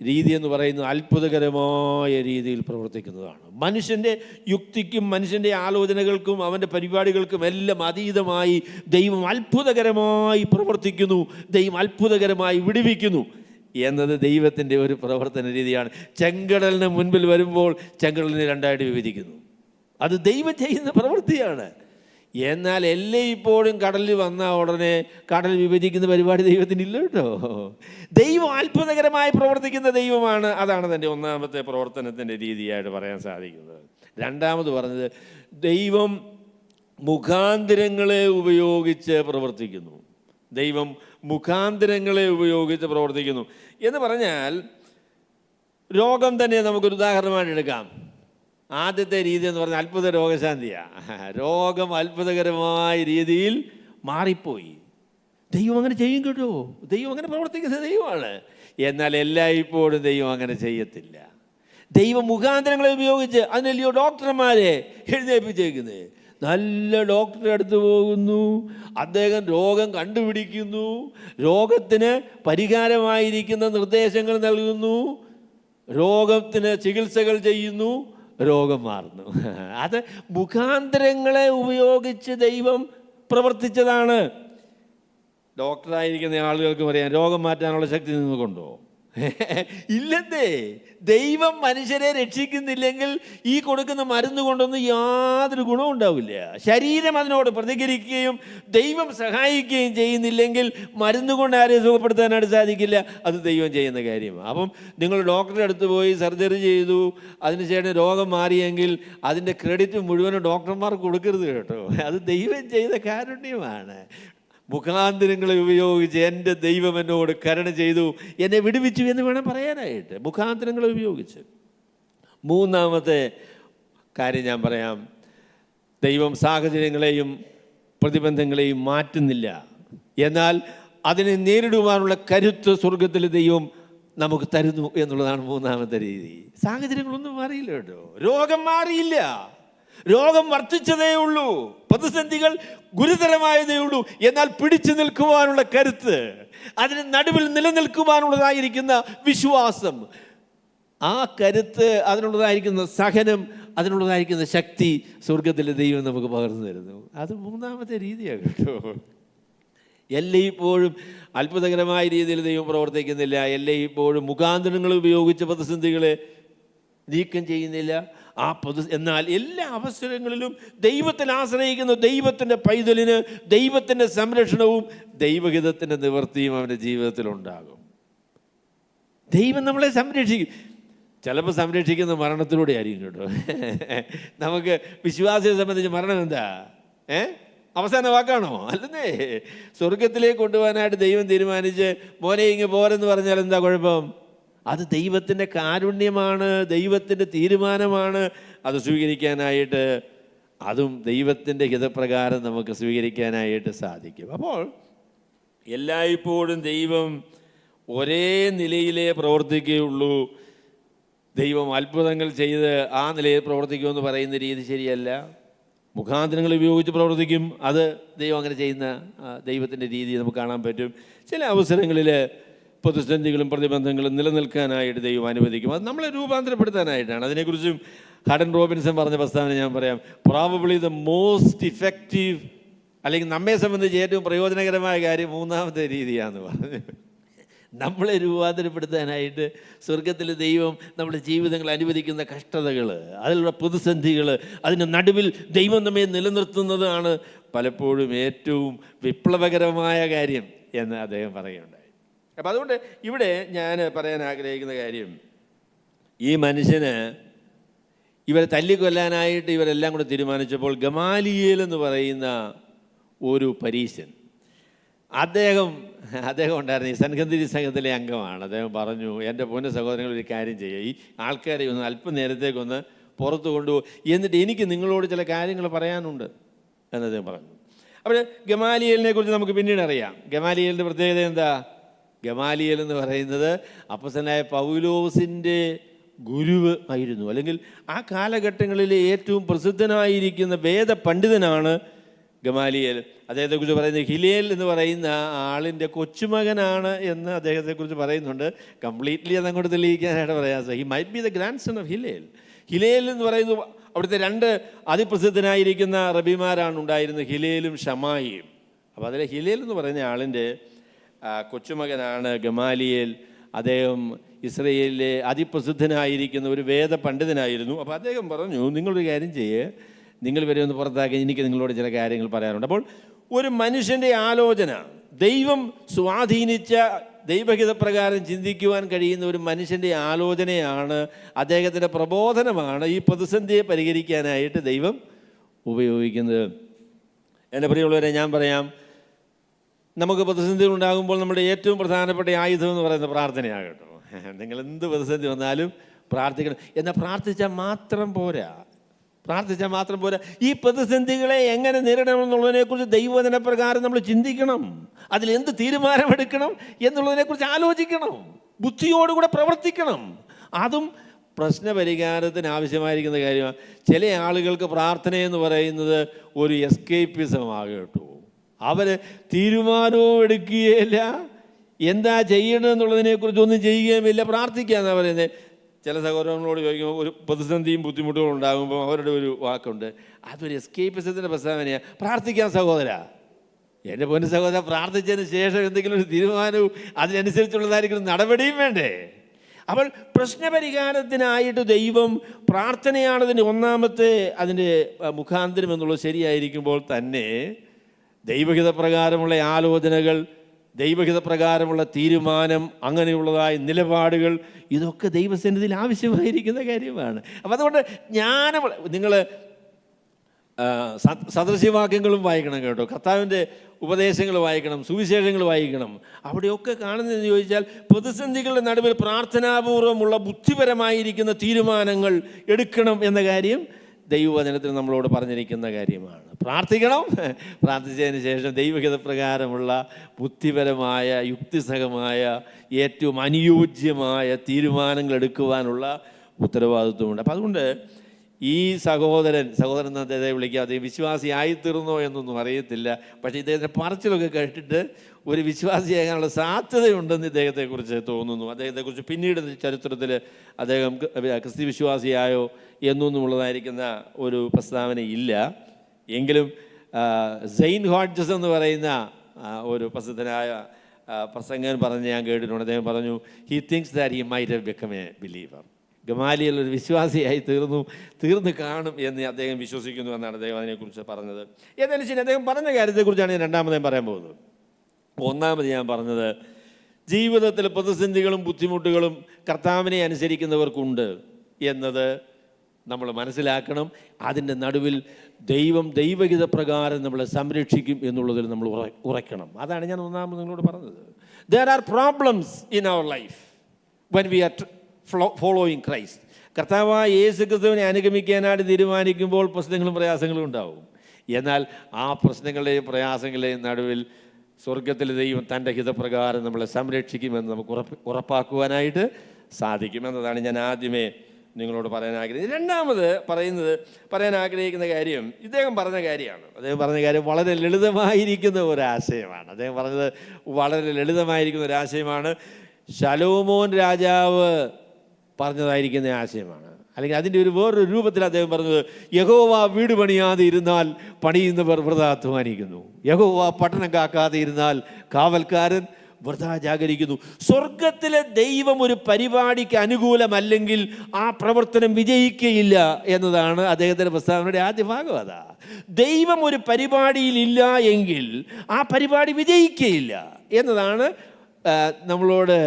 രീതി എന്ന് പറയുന്നത് അത്ഭുതകരമായ രീതിയിൽ പ്രവർത്തിക്കുന്നതാണ്. മനുഷ്യൻ്റെ യുക്തിക്കും മനുഷ്യൻ്റെ ആലോചനകൾക്കും അവൻ്റെ പരിപാടികൾക്കും എല്ലാം അതീതമായി ദൈവം അത്ഭുതകരമായി പ്രവർത്തിക്കുന്നു, ദൈവം അത്ഭുതകരമായി വിടുവിക്കുന്നു എന്നത് ദൈവത്തിൻ്റെ ഒരു പ്രവർത്തന രീതിയാണ്. ചെങ്കടലിന് മുൻപിൽ വരുമ്പോൾ ചെങ്കടലിനെ 2ആയിട്ട് വിഭജിക്കുന്നു. അത് ദൈവം ചെയ്യുന്ന പ്രവൃത്തിയാണ്. എന്നാൽ ഇപ്പോഴും കടലിൽ വന്ന ഉടനെ കടൽ വിഭജിക്കുന്ന പരിപാടി ദൈവത്തിനില്ല കേട്ടോ. ദൈവം അത്ഭുതകരമായി പ്രവർത്തിക്കുന്ന ദൈവമാണ്. അതാണ് തൻ്റെ ഒന്നാമത്തെ പ്രവർത്തനത്തിൻ്റെ രീതിയായിട്ട് പറയാൻ സാധിക്കുന്നത്. രണ്ടാമത് പറഞ്ഞത്, ദൈവം മുഖാന്തരങ്ങളെ ഉപയോഗിച്ച് പ്രവർത്തിക്കുന്നു. ദൈവം മുഖാന്തരങ്ങളെ ഉപയോഗിച്ച് പ്രവർത്തിക്കുന്നു എന്ന് പറഞ്ഞാൽ, രോഗം തന്നെ നമുക്കൊരു ഉദാഹരണമായിട്ട് എടുക്കാം. ആദ്യത്തെ രീതി എന്ന് പറഞ്ഞാൽ അത്ഭുത രോഗശാന്തിയാണ്. രോഗം അത്ഭുതകരമായ രീതിയിൽ മാറിപ്പോയി. ദൈവം അങ്ങനെ ചെയ്യും കേട്ടോ. ദൈവം അങ്ങനെ പ്രവർത്തിക്കുന്ന ദൈവമാണ്. എന്നാൽ എല്ലായ്പ്പോഴും ദൈവം അങ്ങനെ ചെയ്യത്തില്ല. ദൈവം മുഖാന്തരങ്ങളെ ഉപയോഗിച്ച്, അതിനല്ലയോ ഡോക്ടർമാരെ എഴുന്നേൽപ്പിച്ചേക്കുന്നത്. നല്ല ഡോക്ടറുടെ അടുത്ത് പോകുന്നു, അദ്ദേഹം രോഗം കണ്ടുപിടിക്കുന്നു, രോഗത്തിന് പരിഹാരമായിരിക്കുന്ന നിർദ്ദേശങ്ങൾ നൽകുന്നു, രോഗത്തിന് ചികിത്സകൾ ചെയ്യുന്നു, രോഗം മാറുന്നു. അത് മുഖാന്തരങ്ങളെ ഉപയോഗിച്ച് ദൈവം പ്രവർത്തിച്ചതാണ്. ഡോക്ടറായിരിക്കുന്ന ആളുകൾക്ക് പറയാം, രോഗം മാറ്റാനുള്ള ശക്തി നിങ്ങൾക്കുണ്ടോ? ഇല്ലെന്നേ. ദൈവം മനുഷ്യരെ രക്ഷിക്കുന്നില്ലെങ്കിൽ ഈ കൊടുക്കുന്ന മരുന്ന് കൊണ്ടൊന്നും യാതൊരു ഗുണവും ഉണ്ടാവില്ല. ശരീരം അതിനോട് പ്രതികരിക്കുകയും ദൈവം സഹായിക്കുകയും ചെയ്യുന്നില്ലെങ്കിൽ മരുന്ന് കൊണ്ട് ആരെയും സുഖപ്പെടുത്താനായിട്ട് സാധിക്കില്ല. അത് ദൈവം ചെയ്യുന്ന കാര്യമാണ്. അപ്പം നിങ്ങൾ ഡോക്ടറുടെ അടുത്ത് പോയി സർജറി ചെയ്തു, അതിനുശേഷം രോഗം മാറിയെങ്കിൽ അതിൻ്റെ ക്രെഡിറ്റ് മുഴുവനും ഡോക്ടർമാർക്ക് കൊടുക്കരുത് കേട്ടോ. അത് ദൈവം ചെയ്ത കാരുണ്യമാണ്. മുഖാന്തരങ്ങളെ ഉപയോഗിച്ച് എൻ്റെ ദൈവം എന്നോട് കരുണ ചെയ്തു, എന്നെ വിടുവിച്ചു എന്ന് വേണം പറയാനായിട്ട്. മുഖാന്തരങ്ങളെ ഉപയോഗിച്ച്. മൂന്നാമത്തെ കാര്യം ഞാൻ പറയാം, ദൈവം സാഹചര്യങ്ങളെയും പ്രതിബന്ധങ്ങളെയും മാറ്റുന്നില്ല, എന്നാൽ അതിനെ നേരിടുവാനുള്ള കരുത്ത് സ്വർഗത്തിൽ ദൈവം നമുക്ക് തരുന്നു എന്നുള്ളതാണ് മൂന്നാമത്തെ രീതി. സാഹചര്യങ്ങളൊന്നും മാറിയില്ല കേട്ടോ. രോഗം മാറിയില്ല, രോഗം വർദ്ധിച്ചതേ ഉള്ളൂ, പ്രതിസന്ധികൾ ഗുരുതരമായതേ ഉള്ളൂ. എന്നാൽ പിടിച്ചു നിൽക്കുവാനുള്ള കരുത്ത്, അതിന് നടുവിൽ നിലനിൽക്കുവാനുള്ളതായിരിക്കുന്ന വിശ്വാസം, ആ കരുത്ത്, അതിനുള്ളതായിരിക്കുന്ന സഹനം, അതിനുള്ളതായിരിക്കുന്ന ശക്തി സ്വർഗത്തിലെ ദൈവം നമുക്ക് പകർന്നു തരുന്നു. അത് മൂന്നാമത്തെ രീതിയാണ് കേട്ടോ. എല്ലായ്പ്പോഴും അത്ഭുതകരമായ രീതിയിൽ ദൈവം പ്രവർത്തിക്കുന്നില്ല. എല്ലായ്പ്പോഴും മുഖാന്തരങ്ങൾ ഉപയോഗിച്ച് പ്രതിസന്ധികളെ നീക്കം ചെയ്യുന്നില്ല. എന്നാൽ എല്ലാ അവസരങ്ങളിലും ദൈവത്തിൽ ആശ്രയിക്കുന്ന ദൈവത്തിൻ്റെ പൈതലിന് ദൈവത്തിൻ്റെ സംരക്ഷണവും ദൈവഹിതത്തിൻ്റെ നിവൃത്തിയും അവൻ്റെ ജീവിതത്തിലുണ്ടാകും. ദൈവം നമ്മളെ സംരക്ഷിക്കും. ചിലപ്പോൾ സംരക്ഷിക്കുന്ന മരണത്തിലൂടെ ആയിരിക്കും കേട്ടോ. നമുക്ക് വിശ്വാസിയെ സംബന്ധിച്ച് മരണം എന്താ? അവസാന വാക്കാണോ? അല്ലെന്നേ. സ്വർഗത്തിലേക്ക് കൊണ്ടുപോകാനായിട്ട് ദൈവം തീരുമാനിച്ച് മോനെ ഇങ്ങ് പോരെന്ന് പറഞ്ഞാൽ എന്താ കുഴപ്പം? അത് ദൈവത്തിൻ്റെ കാരുണ്യമാണ്, ദൈവത്തിൻ്റെ തീരുമാനമാണ്. അത് സ്വീകരിക്കാനായിട്ട്, അതും ദൈവത്തിൻ്റെ ഹിതപ്രകാരം നമുക്ക് സ്വീകരിക്കാനായിട്ട് സാധിക്കും. അപ്പോൾ എല്ലായ്പ്പോഴും ദൈവം ഒരേ നിലയിലേ പ്രവർത്തിക്കുകയുള്ളൂ. ദൈവം അത്ഭുതങ്ങൾ ചെയ്ത് ആ നിലയിൽ പ്രവർത്തിക്കുമെന്ന് പറയുന്ന രീതി ശരിയല്ല. മുഖാന്തരങ്ങൾ ഉപയോഗിച്ച് പ്രവർത്തിക്കും. അത് ദൈവം അങ്ങനെ ചെയ്യുന്ന ദൈവത്തിൻ്റെ രീതി നമുക്ക് കാണാൻ പറ്റും. ചില അവസരങ്ങളിൽ പ്രതിസന്ധികളും പ്രതിബന്ധങ്ങളും നിലനിൽക്കാനായിട്ട് ദൈവം അനുവദിക്കും. അത് നമ്മളെ രൂപാന്തരപ്പെടുത്താനായിട്ടാണ്. അതിനെക്കുറിച്ചും ഹഡൻ റോബിൻസൺ പറഞ്ഞ പ്രസ്താവന ഞാൻ പറയാം. പ്രോബബ്ലി ദ മോസ്റ്റ് ഇഫക്റ്റീവ്, അല്ലെങ്കിൽ നമ്മെ സംബന്ധിച്ച് ഏറ്റവും പ്രയോജനകരമായ കാര്യം മൂന്നാമത്തെ രീതിയാണെന്ന് പറഞ്ഞു. നമ്മളെ രൂപാന്തരപ്പെടുത്താനായിട്ട് സ്വർഗത്തിലെ ദൈവം നമ്മുടെ ജീവിതങ്ങൾ അനുവദിക്കുന്ന കഷ്ടതകൾ, അതിലുള്ള പ്രതിസന്ധികൾ, അതിൻ്റെ നടുവിൽ ദൈവം നമ്മെ നിലനിർത്തുന്നതാണ് പലപ്പോഴും ഏറ്റവും വിപ്ലവകരമായ കാര്യം എന്ന് അദ്ദേഹം പറയുകയുണ്ടായി. അപ്പം അതുകൊണ്ട് ഇവിടെ ഞാൻ പറയാൻ ആഗ്രഹിക്കുന്ന കാര്യം, ഈ മനുഷ്യന് ഇവരെ തല്ലിക്കൊല്ലാനായിട്ട് ഇവരെല്ലാം കൂടെ തീരുമാനിച്ചപ്പോൾ ഗമാലിയേൽ എന്ന് പറയുന്ന ഒരു പരീശൻ, അദ്ദേഹം ഉണ്ടായിരുന്നു. ഈ സൻഹദ്രി സംഘത്തിലെ അംഗമാണ്. അദ്ദേഹം പറഞ്ഞു, എൻ്റെ പൊന്നു സഹോദരങ്ങൾ, ഒരു കാര്യം ചെയ്യുക, ഈ ആൾക്കാരെ ഒന്ന് അല്പം നേരത്തേക്കൊന്ന് പുറത്ത് കൊണ്ടുപോകും, എന്നിട്ട് എനിക്ക് നിങ്ങളോട് ചില കാര്യങ്ങൾ പറയാനുണ്ട് എന്ന് അദ്ദേഹം പറഞ്ഞു. അപ്പോൾ ഗമാലിയേലിനെ കുറിച്ച് നമുക്ക് പിന്നീട് അറിയാം. ഗമാലിയേലിൻ്റെ പ്രത്യേകത എന്താ? ഗമാലിയേൽ എന്ന് പറയുന്നത് അപ്പോസ്തലനായ പൗലോസിൻ്റെ ഗുരുവ് ആയിരുന്നു. അല്ലെങ്കിൽ ആ കാലഘട്ടങ്ങളിലെ ഏറ്റവും പ്രസിദ്ധനായിരിക്കുന്ന വേദ പണ്ഡിതനാണ് ഗമാലിയേൽ. അദ്ദേഹത്തെക്കുറിച്ച് പറയുന്നത് ഹിലേൽ എന്ന് പറയുന്ന ആളിൻ്റെ കൊച്ചുമകനാണ് എന്ന് അദ്ദേഹത്തെക്കുറിച്ച് പറയുന്നുണ്ട്. കംപ്ലീറ്റ്ലി അതങ്ങോട്ട് തെളിയിക്കാനായിട്ട് പറയാം. He might be the grandson of Hillel. Hillel എന്ന് പറയുന്നത് അവിടുത്തെ രണ്ട് അതിപ്രസിദ്ധനായിരിക്കുന്ന റബിമാരാണ് ഉണ്ടായിരുന്നത്, ഹിലേലും ഷമായിയും. അപ്പോൾ അതിലെ ഹിലേൽ എന്ന് പറയുന്ന ആളിൻ്റെ കൊച്ചുമകനാണ് ഗമാലിയേൽ. അദ്ദേഹം ഇസ്രയേലിലെ അതിപ്രസിദ്ധനായിരിക്കുന്ന ഒരു വേദ പണ്ഡിതനായിരുന്നു. അപ്പോൾ അദ്ദേഹം പറഞ്ഞു, നിങ്ങളൊരു കാര്യം ചെയ്യേ, നിങ്ങൾ വരെ ഒന്ന് പുറത്താക്കി, എനിക്ക് നിങ്ങളോട് ചില കാര്യങ്ങൾ പറയാനുണ്ട്. അപ്പോൾ ഒരു മനുഷ്യൻ്റെ ആലോചന, ദൈവം സ്വാധീനിച്ച ദൈവഹിതപ്രകാരം ചിന്തിക്കുവാൻ കഴിയുന്ന ഒരു മനുഷ്യൻ്റെ ആലോചനയാണ്, അദ്ദേഹത്തിൻ്റെ പ്രബോധനമാണ് ഈ പ്രതിസന്ധിയെ പരിഹരിക്കാനായിട്ട് ദൈവം ഉപയോഗിക്കുന്നത്. എൻ്റെ പ്രിയമുള്ളവരെ, ഞാൻ പറയാം, നമുക്ക് പ്രതിസന്ധികൾ ഉണ്ടാകുമ്പോൾ നമ്മുടെ ഏറ്റവും പ്രധാനപ്പെട്ട ആയുധം എന്ന് പറയുന്നത് പ്രാർത്ഥനയാകട്ടോ. നിങ്ങൾ എന്ത് പ്രതിസന്ധി വന്നാലും പ്രാർത്ഥിക്കണം. എന്നാൽ പ്രാർത്ഥിച്ചാൽ മാത്രം പോരാ. ഈ പ്രതിസന്ധികളെ എങ്ങനെ നേരിടണമെന്നുള്ളതിനെക്കുറിച്ച് ദൈവവചനപ്രകാരം നമ്മൾ ചിന്തിക്കണം. അതിലെന്ത് തീരുമാനമെടുക്കണം എന്നുള്ളതിനെക്കുറിച്ച് ആലോചിക്കണം. ബുദ്ധിയോടുകൂടെ പ്രവർത്തിക്കണം. അതും പ്രശ്നപരിഹാരത്തിന് ആവശ്യമായിരിക്കുന്ന കാര്യമാണ്. ചില ആളുകൾക്ക് പ്രാർത്ഥനയെന്ന് പറയുന്നത് ഒരു എസ്കേപ്പിസമാകും കേട്ടോ. അവർ തീരുമാനവും എടുക്കുകയില്ല, എന്താ ചെയ്യണമെന്നുള്ളതിനെക്കുറിച്ചൊന്നും ചെയ്യുകയുമില്ല, പ്രാർത്ഥിക്കുക എന്നാണ് പറയുന്നത്. ചില സഹോദരങ്ങളോട് ചോദിക്കുമ്പോൾ ഒരു പ്രതിസന്ധിയും ബുദ്ധിമുട്ടുകളും ഉണ്ടാകുമ്പോൾ അവരുടെ ഒരു വാക്കുണ്ട്, അതൊരു എസ്കേപ്പിസത്തിൻ്റെ പ്രസ്താവനയാണ്. പ്രാർത്ഥിക്കാൻ സഹോദര, എൻ്റെ പൊന്നു സഹോദര, പ്രാർത്ഥിച്ചതിന് ശേഷം എന്തെങ്കിലും ഒരു തീരുമാനവും അതിനനുസരിച്ചുള്ളതായിരിക്കും നടപടിയും വേണ്ടേ? അപ്പോൾ പ്രശ്നപരിഹാരത്തിനായിട്ട് ദൈവം പ്രാർത്ഥനയാണ് അതിൻ്റെ ഒന്നാമത്തെ അതിൻ്റെ മുഖാന്തരം എന്നുള്ളത് ശരിയായിരിക്കുമ്പോൾ തന്നെ ദൈവഹിതപ്രകാരമുള്ള ആലോചനകൾ, ദൈവഹിതപ്രകാരമുള്ള തീരുമാനം, അങ്ങനെയുള്ളതായ നിലപാടുകൾ, ഇതൊക്കെ ദൈവസന്നിധിയിൽ ആവശ്യമായിരിക്കുന്ന കാര്യമാണ്. അപ്പം അതുകൊണ്ട് നിങ്ങൾ സദൃശ്യവാക്യങ്ങളും വായിക്കണം കേട്ടോ, കർത്താവിൻ്റെ ഉപദേശങ്ങൾ വായിക്കണം, സുവിശേഷങ്ങൾ വായിക്കണം. അവിടെയൊക്കെ കാണുന്നതെന്ന് ചോദിച്ചാൽ പ്രതിസന്ധികളുടെ നടുവിൽ പ്രാർത്ഥനാപൂർവമുള്ള ബുദ്ധിപരമായിരിക്കുന്ന തീരുമാനങ്ങൾ എടുക്കണം എന്ന കാര്യം ദൈവവചനത്തിൽ നമ്മളോട് പറഞ്ഞിരിക്കുന്ന കാര്യമാണ്. പ്രാർത്ഥിക്കണം, പ്രാർത്ഥിച്ചതിന് ശേഷം ദൈവഹിതപ്രകാരമുള്ള ബുദ്ധിപരമായ യുക്തിസഹമായ ഏറ്റവും അനുയോജ്യമായ തീരുമാനങ്ങൾ എടുക്കുവാനുള്ള ഉത്തരവാദിത്വമുണ്ട്. അപ്പം അതുകൊണ്ട് ഈ സഹോദരൻ എന്ന് അദ്ദേഹത്തെ വിളിക്കുക, അദ്ദേഹം വിശ്വാസിയായിത്തീർന്നോ എന്നൊന്നും അറിയത്തില്ല. പക്ഷേ ഇദ്ദേഹത്തിൻ്റെ പറച്ചിലൊക്കെ കേട്ടിട്ട് ഒരു വിശ്വാസിയാകാനുള്ള സാധ്യതയുണ്ടെന്ന് ഇദ്ദേഹത്തെക്കുറിച്ച് തോന്നുന്നു. അദ്ദേഹത്തെക്കുറിച്ച് പിന്നീട് ചരിത്രത്തിൽ അദ്ദേഹം ക്രിസ്തു വിശ്വാസിയായോ എന്നൊന്നുമുള്ളതായിരിക്കുന്ന ഒരു പ്രസ്താവന ഇല്ല. എങ്കിലും സെയിൻ ഹോഡ്ജസ് എന്ന് പറയുന്ന ഒരു പ്രസിദ്ധനായ പ്രസംഗകൻ പറഞ്ഞ് ഞാൻ കേട്ടിട്ടുണ്ട്. അദ്ദേഹം പറഞ്ഞു, he thinks that he might have become A believer. Gamaliel ഒരു വിശ്വാസിയായി തീർന്നു കാണും എന്ന് അദ്ദേഹം വിശ്വസിക്കുന്നു എന്നാണ് അദ്ദേഹം അതിനെക്കുറിച്ച് പറഞ്ഞത്. ഏതായാലും ശരി, അദ്ദേഹം പറഞ്ഞ കാര്യത്തെക്കുറിച്ചാണ് ഞാൻ രണ്ടാമതേം പറയാൻ പോകുന്നത്. ഒന്നാമത് ഞാൻ പറഞ്ഞത്, ജീവിതത്തിൽ പ്രതിസന്ധികളും ബുദ്ധിമുട്ടുകളും കർത്താവിനെ അനുസരിക്കുന്നവർക്കുണ്ട് എന്നത് നമ്മൾ മനസ്സിലാക്കണം. അതിൻ്റെ നടുവിൽ ദൈവം ദൈവഹിത പ്രകാരം നമ്മളെ സംരക്ഷിക്കും എന്നുള്ളതിൽ നമ്മൾ ഉറയ്ക്കണം. അതാണ് ഞാൻ ഒന്നാമത് നിങ്ങളോട് പറഞ്ഞത്. There are problems in our life when we are following Christ. കർത്താവായ യേശു ക്രിസ്തുവിനെ അനുഗമിക്കാനായിട്ട് തീരുമാനിക്കുമ്പോൾ പ്രശ്നങ്ങളും പ്രയാസങ്ങളും ഉണ്ടാവും. എന്നാൽ ആ പ്രശ്നങ്ങളുടെയും പ്രയാസങ്ങളുടെയും നടുവിൽ സ്വർഗത്തിലെ ദൈവം തൻ്റെ ഹിതപ്രകാരം നമ്മളെ സംരക്ഷിക്കുമെന്ന് നമുക്ക് ഉറപ്പാക്കുവാനായിട്ട് സാധിക്കുമെന്നതാണ് ഞാൻ ആദ്യമേ നിങ്ങളോട് പറയാൻ ആഗ്രഹിക്കുന്നത്. രണ്ടാമത് പറയാൻ ആഗ്രഹിക്കുന്ന കാര്യം ഇദ്ദേഹം പറഞ്ഞ കാര്യമാണ്. അദ്ദേഹം പറഞ്ഞ കാര്യം വളരെ ലളിതമായിരിക്കുന്ന ഒരാശയമാണ്. അദ്ദേഹം പറഞ്ഞത് വളരെ ലളിതമായിരിക്കുന്ന ഒരാശയമാണ്. ശലോമോൻ രാജാവ് പറഞ്ഞതായിരിക്കുന്ന ആശയമാണ്. അല്ലെങ്കിൽ അതിൻ്റെ വേറൊരു രൂപത്തിൽ അദ്ദേഹം പറഞ്ഞത്, യഹോവ വീട് പണിയാതെ ഇരുന്നാൽ പണിയുന്നവർ വൃഥാ അധ്വാനിക്കുന്നു, യഹോവ പട്ടണം കാക്കാതെ ഇരുന്നാൽ കാവൽക്കാരൻ വൃഥാ ജാഗരിക്കുന്നു. സ്വർഗത്തിലെ ദൈവം ഒരു പരിപാടിക്ക് അനുകൂലമല്ലെങ്കിൽ ആ പ്രവർത്തനം വിജയിക്കുകയില്ല എന്നതാണ് അദ്ദേഹത്തിൻ്റെ പ്രസ്താവനയുടെ ആദ്യ ഭാഗം. അതാ, ദൈവം ഒരു പരിപാടിയിലില്ല എങ്കിൽ ആ പരിപാടി വിജയിക്കുകയില്ല എന്നതാണ് നമ്മളോട്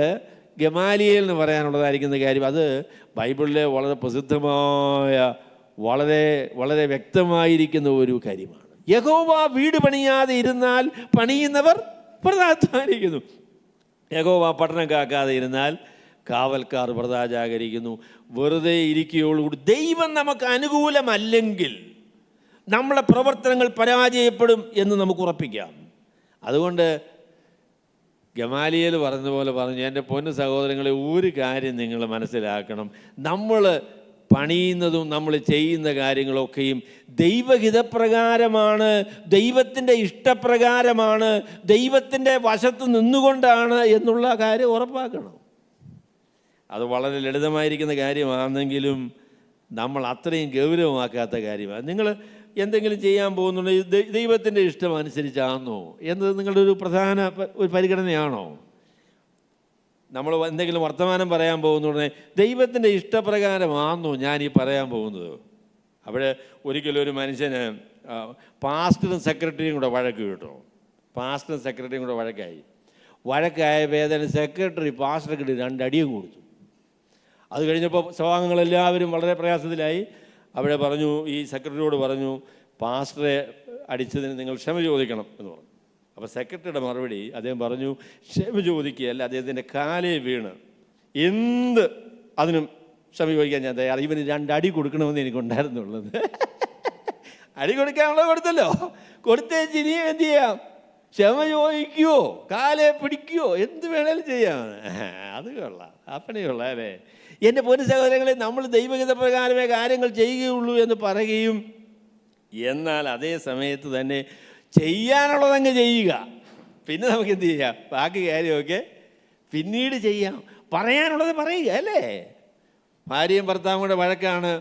ഗമാലിയേൽ എന്ന് പറയാനുള്ളതായിരിക്കുന്ന കാര്യം. അത് ബൈബിളിലെ വളരെ പ്രസിദ്ധമായ വളരെ വളരെ വ്യക്തമായിരിക്കുന്ന ഒരു കാര്യമാണ്. യഹോവ വീട് പണിയാതെ ഇരുന്നാൽ പണിയുന്നവർ വൃഥാ അധ്വാനിക്കുന്നു, യഹോവ പട്ടണം കാക്കാതെ ഇരുന്നാൽ കാവൽക്കാർ വൃഥാ ജാഗരിക്കുന്നു. വെറുതെ ഇരിക്കുകയുള്ളൂ. ദൈവം നമുക്ക് അനുകൂലമല്ലെങ്കിൽ നമ്മളെ പ്രവർത്തനങ്ങൾ പരാജയപ്പെടും എന്ന് നമുക്ക് ഉറപ്പിക്കാം. അതുകൊണ്ട് ഗമാലിയേൽ പറഞ്ഞതുപോലെ പറഞ്ഞു, എൻ്റെ പൊന്നു സഹോദരങ്ങളെ, ഒരു കാര്യം നിങ്ങൾ മനസ്സിലാക്കണം. നമ്മൾ പണിയുന്നതും നമ്മൾ ചെയ്യുന്ന കാര്യങ്ങളൊക്കെയും ദൈവഹിതപ്രകാരമാണ്, ദൈവത്തിൻ്റെ ഇഷ്ടപ്രകാരമാണ്, ദൈവത്തിൻ്റെ വശത്ത് നിന്നുകൊണ്ടാണ് എന്നുള്ള കാര്യം ഉറപ്പാക്കണം. അത് വളരെ ലളിതമായിരിക്കുന്ന കാര്യമാണെങ്കിലും നമ്മൾ അത്രയും ഗൗരവമാക്കാത്ത കാര്യമാണ്. നിങ്ങൾ എന്തെങ്കിലും ചെയ്യാൻ പോകുന്നുണ്ടെങ്കിൽ ദൈവത്തിൻ്റെ ഇഷ്ടം അനുസരിച്ചാണോ എന്നത് നിങ്ങളുടെ ഒരു പ്രധാന ഒരു പരിഗണനയാണോ? നമ്മൾ എന്തെങ്കിലും വർത്തമാനം പറയാൻ പോകുന്നുണ്ടെങ്കിൽ ദൈവത്തിൻ്റെ ഇഷ്ടപ്രകാരമാണോ ഞാൻ ഈ പറയാൻ പോകുന്നത്? അവിടെ ഒരിക്കലും ഒരു മനുഷ്യന് പാസ്റ്ററും സെക്രട്ടറിയും കൂടെ വഴക്ക് കിട്ടും. പാസ്റ്ററും സെക്രട്ടറിയും കൂടെ വഴക്കായ വേദന സെക്രട്ടറി പാസ്റ്റർക്ക് 2 അടിയും കൊടുത്തു. അത് കഴിഞ്ഞപ്പോൾ സഭാംഗങ്ങളെല്ലാവരും വളരെ പ്രയാസത്തിലായി. അവിടെ പറഞ്ഞു, ഈ സെക്രട്ടറിയോട് പറഞ്ഞു, പാസ്റ്ററെ അടിച്ചതിന് നിങ്ങൾ ക്ഷമ ചോദിക്കണം എന്ന് പറഞ്ഞു. അപ്പോൾ സെക്രട്ടറിയുടെ മറുപടി അദ്ദേഹം പറഞ്ഞു, ക്ഷമ ചോദിക്കുകയല്ല, അദ്ദേഹത്തിൻ്റെ കാലേ വീണ് എന്ത് അതിനും ക്ഷമ ചോദിക്കാൻ ഞാൻ തയ്യാറ്. ഇവന് 2 അടി കൊടുക്കണമെന്ന് എനിക്കുണ്ടായിരുന്നുള്ളത്. അടി കൊടുക്കാനുള്ളത് കൊടുത്തല്ലോ, കൊടുത്തേച്ച് ഇനിയും എന്ത് ചെയ്യാം? ക്ഷമ ചോദിക്കുവോ, കാലെ പിടിക്കുവോ, എന്ത് വേണേലും ചെയ്യാം. അത് കൊള്ളാം, അപ്പണി കൊള്ളാം അല്ലേ? എൻ്റെ പൊന്നു സഹോദരങ്ങളെ, നമ്മൾ ദൈവഹിത പ്രകാരമേ കാര്യങ്ങൾ ചെയ്യുകയുള്ളൂ എന്ന് പറയുകയും എന്നാൽ അതേ സമയത്ത് തന്നെ ചെയ്യാനുള്ളതങ്ങ് ചെയ്യുക. പിന്നെ നമുക്ക് എന്ത് ചെയ്യാം? ബാക്കി കാര്യമൊക്കെ പിന്നീട് ചെയ്യാം. പറയാനുള്ളത് പറയുക അല്ലേ? ഭാര്യയും ഭർത്താവും കൂടെ വഴക്കാണ്.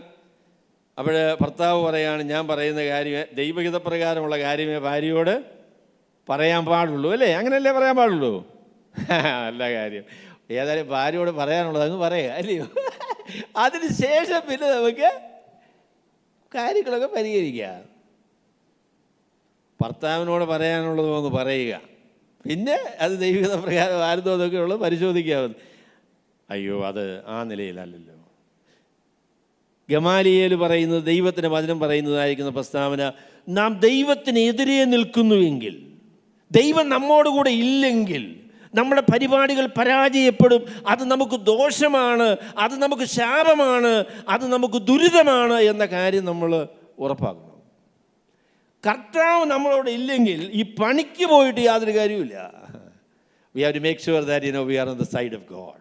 അപ്പോൾ ഭർത്താവ് പറയാണ്, ഞാൻ പറയുന്ന കാര്യമേ, ദൈവഹിത പ്രകാരമുള്ള കാര്യമേ ഭാര്യയോട് പറയാൻ പാടുള്ളൂ അല്ലേ? അങ്ങനെയല്ലേ പറയാൻ പാടുള്ളൂ? നല്ല കാര്യം. ഏതായാലും ഭാര്യയോട് പറയാനുള്ളത് അങ്ങ് പറയുക അല്ലയോ? അതിന് ശേഷം പിന്നെ നമുക്ക് കാര്യങ്ങളൊക്കെ പരിഹരിക്കാം. ഭർത്താവിനോട് പറയാനുള്ളതോ ഒന്ന് പറയുക, പിന്നെ അത് ദൈവഹിത പ്രകാരം ആരുന്നോ അതൊക്കെ ഉള്ളത് പരിശോധിക്കാവുന്നത്. അയ്യോ, അത് ആ നിലയിലല്ലല്ലോ. ഗമാലിയേൽ പറയുന്നത്, ദൈവത്തിൻ്റെ വചനം പറയുന്നതായിരിക്കുന്ന പ്രസ്താവന, നാം ദൈവത്തിനെതിരെ നിൽക്കുന്നുവെങ്കിൽ, ദൈവം നമ്മോടുകൂടെ ഇല്ലെങ്കിൽ നമ്മുടെ പരിപാടികൾ പരാജയപ്പെടും. അത് നമുക്ക് ദോഷമാണ്, അത് നമുക്ക് ശാപമാണ്, അത് നമുക്ക് ദുരിതമാണ് എന്ന കാര്യം നമ്മൾ ഉറപ്പാക്കണം. കർത്താവ് നമ്മളോട് ഇല്ലെങ്കിൽ ഈ പണിക്ക് പോയിട്ട് യാതൊരു കാര്യമില്ല. We have to make sure that we are on the side of God.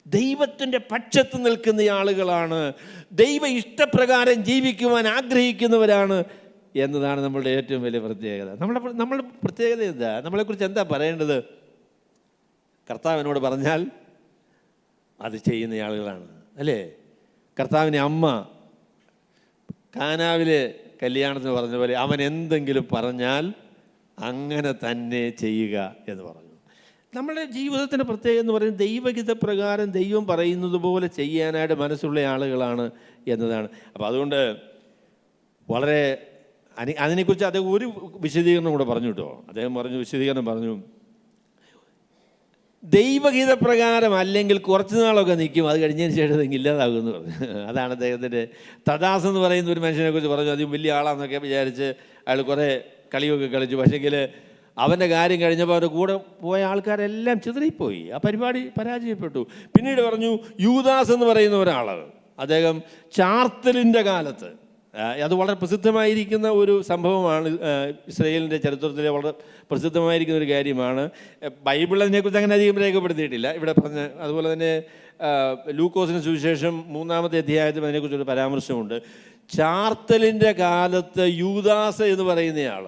ദൈവത്തിൻ്റെ പക്ഷത്ത് നിൽക്കുന്ന ആളുകളാണ്, ദൈവ ഇഷ്ടപ്രകാരം ജീവിക്കുവാൻ ആഗ്രഹിക്കുന്നവരാണ് എന്നതാണ് നമ്മളുടെ ഏറ്റവും വലിയ പ്രത്യേകത. നമ്മളുടെ പ്രത്യേകത എന്താ? നമ്മളെക്കുറിച്ച് എന്താ പറയേണ്ടത്? കർത്താവിനോട് പറഞ്ഞാൽ അത് ചെയ്യുന്ന ആളുകളാണ്, അല്ലേ? കർത്താവിനെ അമ്മ കാനാവിലെ കല്യാണത്തിന് പറഞ്ഞ പോലെ അവൻ എന്തെങ്കിലും പറഞ്ഞാൽ അങ്ങനെ തന്നെ ചെയ്യുക എന്ന് പറഞ്ഞു. നമ്മുടെ ജീവിതത്തിൻ്റെ പ്രത്യേകത എന്ന് പറയുന്നത് ദൈവഹിത പ്രകാരം ദൈവം പറയുന്നത് പോലെ ചെയ്യാനായിട്ട് മനസ്സുള്ള ആളുകളാണ് എന്നതാണ്. അപ്പോൾ അതുകൊണ്ട് വളരെ അതിനെക്കുറിച്ച് അദ്ദേഹം ഒരു വിശദീകരണം കൂടെ പറഞ്ഞു കേട്ടോ. അദ്ദേഹം വിശദീകരണം പറഞ്ഞു, ദൈവഹിത പ്രകാരം അല്ലെങ്കിൽ കുറച്ച് നാളൊക്കെ നിൽക്കും, അത് കഴിഞ്ഞതിന് ശേഷം അത് ഇല്ലാതാകുമെന്ന് പറഞ്ഞു. അതാണ് അദ്ദേഹത്തിൻ്റെ. തദാസ് എന്ന് പറയുന്ന ഒരു മനുഷ്യനെ കുറിച്ച് പറഞ്ഞു, അധികം വലിയ ആളാണെന്നൊക്കെ വിചാരിച്ച് അയാൾ കുറേ കളിയൊക്കെ കളിച്ചു. പക്ഷേങ്കിൽ അവൻ്റെ കാര്യം കഴിഞ്ഞപ്പോൾ അവരുടെ കൂടെ പോയ ആൾക്കാരെല്ലാം ചിതറിപ്പോയി, ആ പരിപാടി പരാജയപ്പെട്ടു. പിന്നീട് പറഞ്ഞു യൂദാസ് എന്ന് പറയുന്ന ഒരാൾ, അദ്ദേഹം ചാർത്തലിൻ്റെ കാലത്ത്, അത് വളരെ പ്രസിദ്ധമായിരിക്കുന്ന ഒരു സംഭവമാണ്, ഇസ്രായേലിൻ്റെ ചരിത്രത്തിലെ വളരെ പ്രസിദ്ധമായിരിക്കുന്ന ഒരു കാര്യമാണ്. ബൈബിൾ അതിനെക്കുറിച്ച് അങ്ങനെ അധികം രേഖപ്പെടുത്തിയിട്ടില്ല ഇവിടെ പറഞ്ഞ്. അതുപോലെ തന്നെ ലൂക്കോസിന് സുവിശേഷം 3-ാമത്തെ അധ്യായത്തിൽ അതിനെക്കുറിച്ചൊരു പരാമർശമുണ്ട്. ചാർത്തലിൻ്റെ കാലത്ത് യൂദാസ് എന്ന് പറയുന്നയാൾ,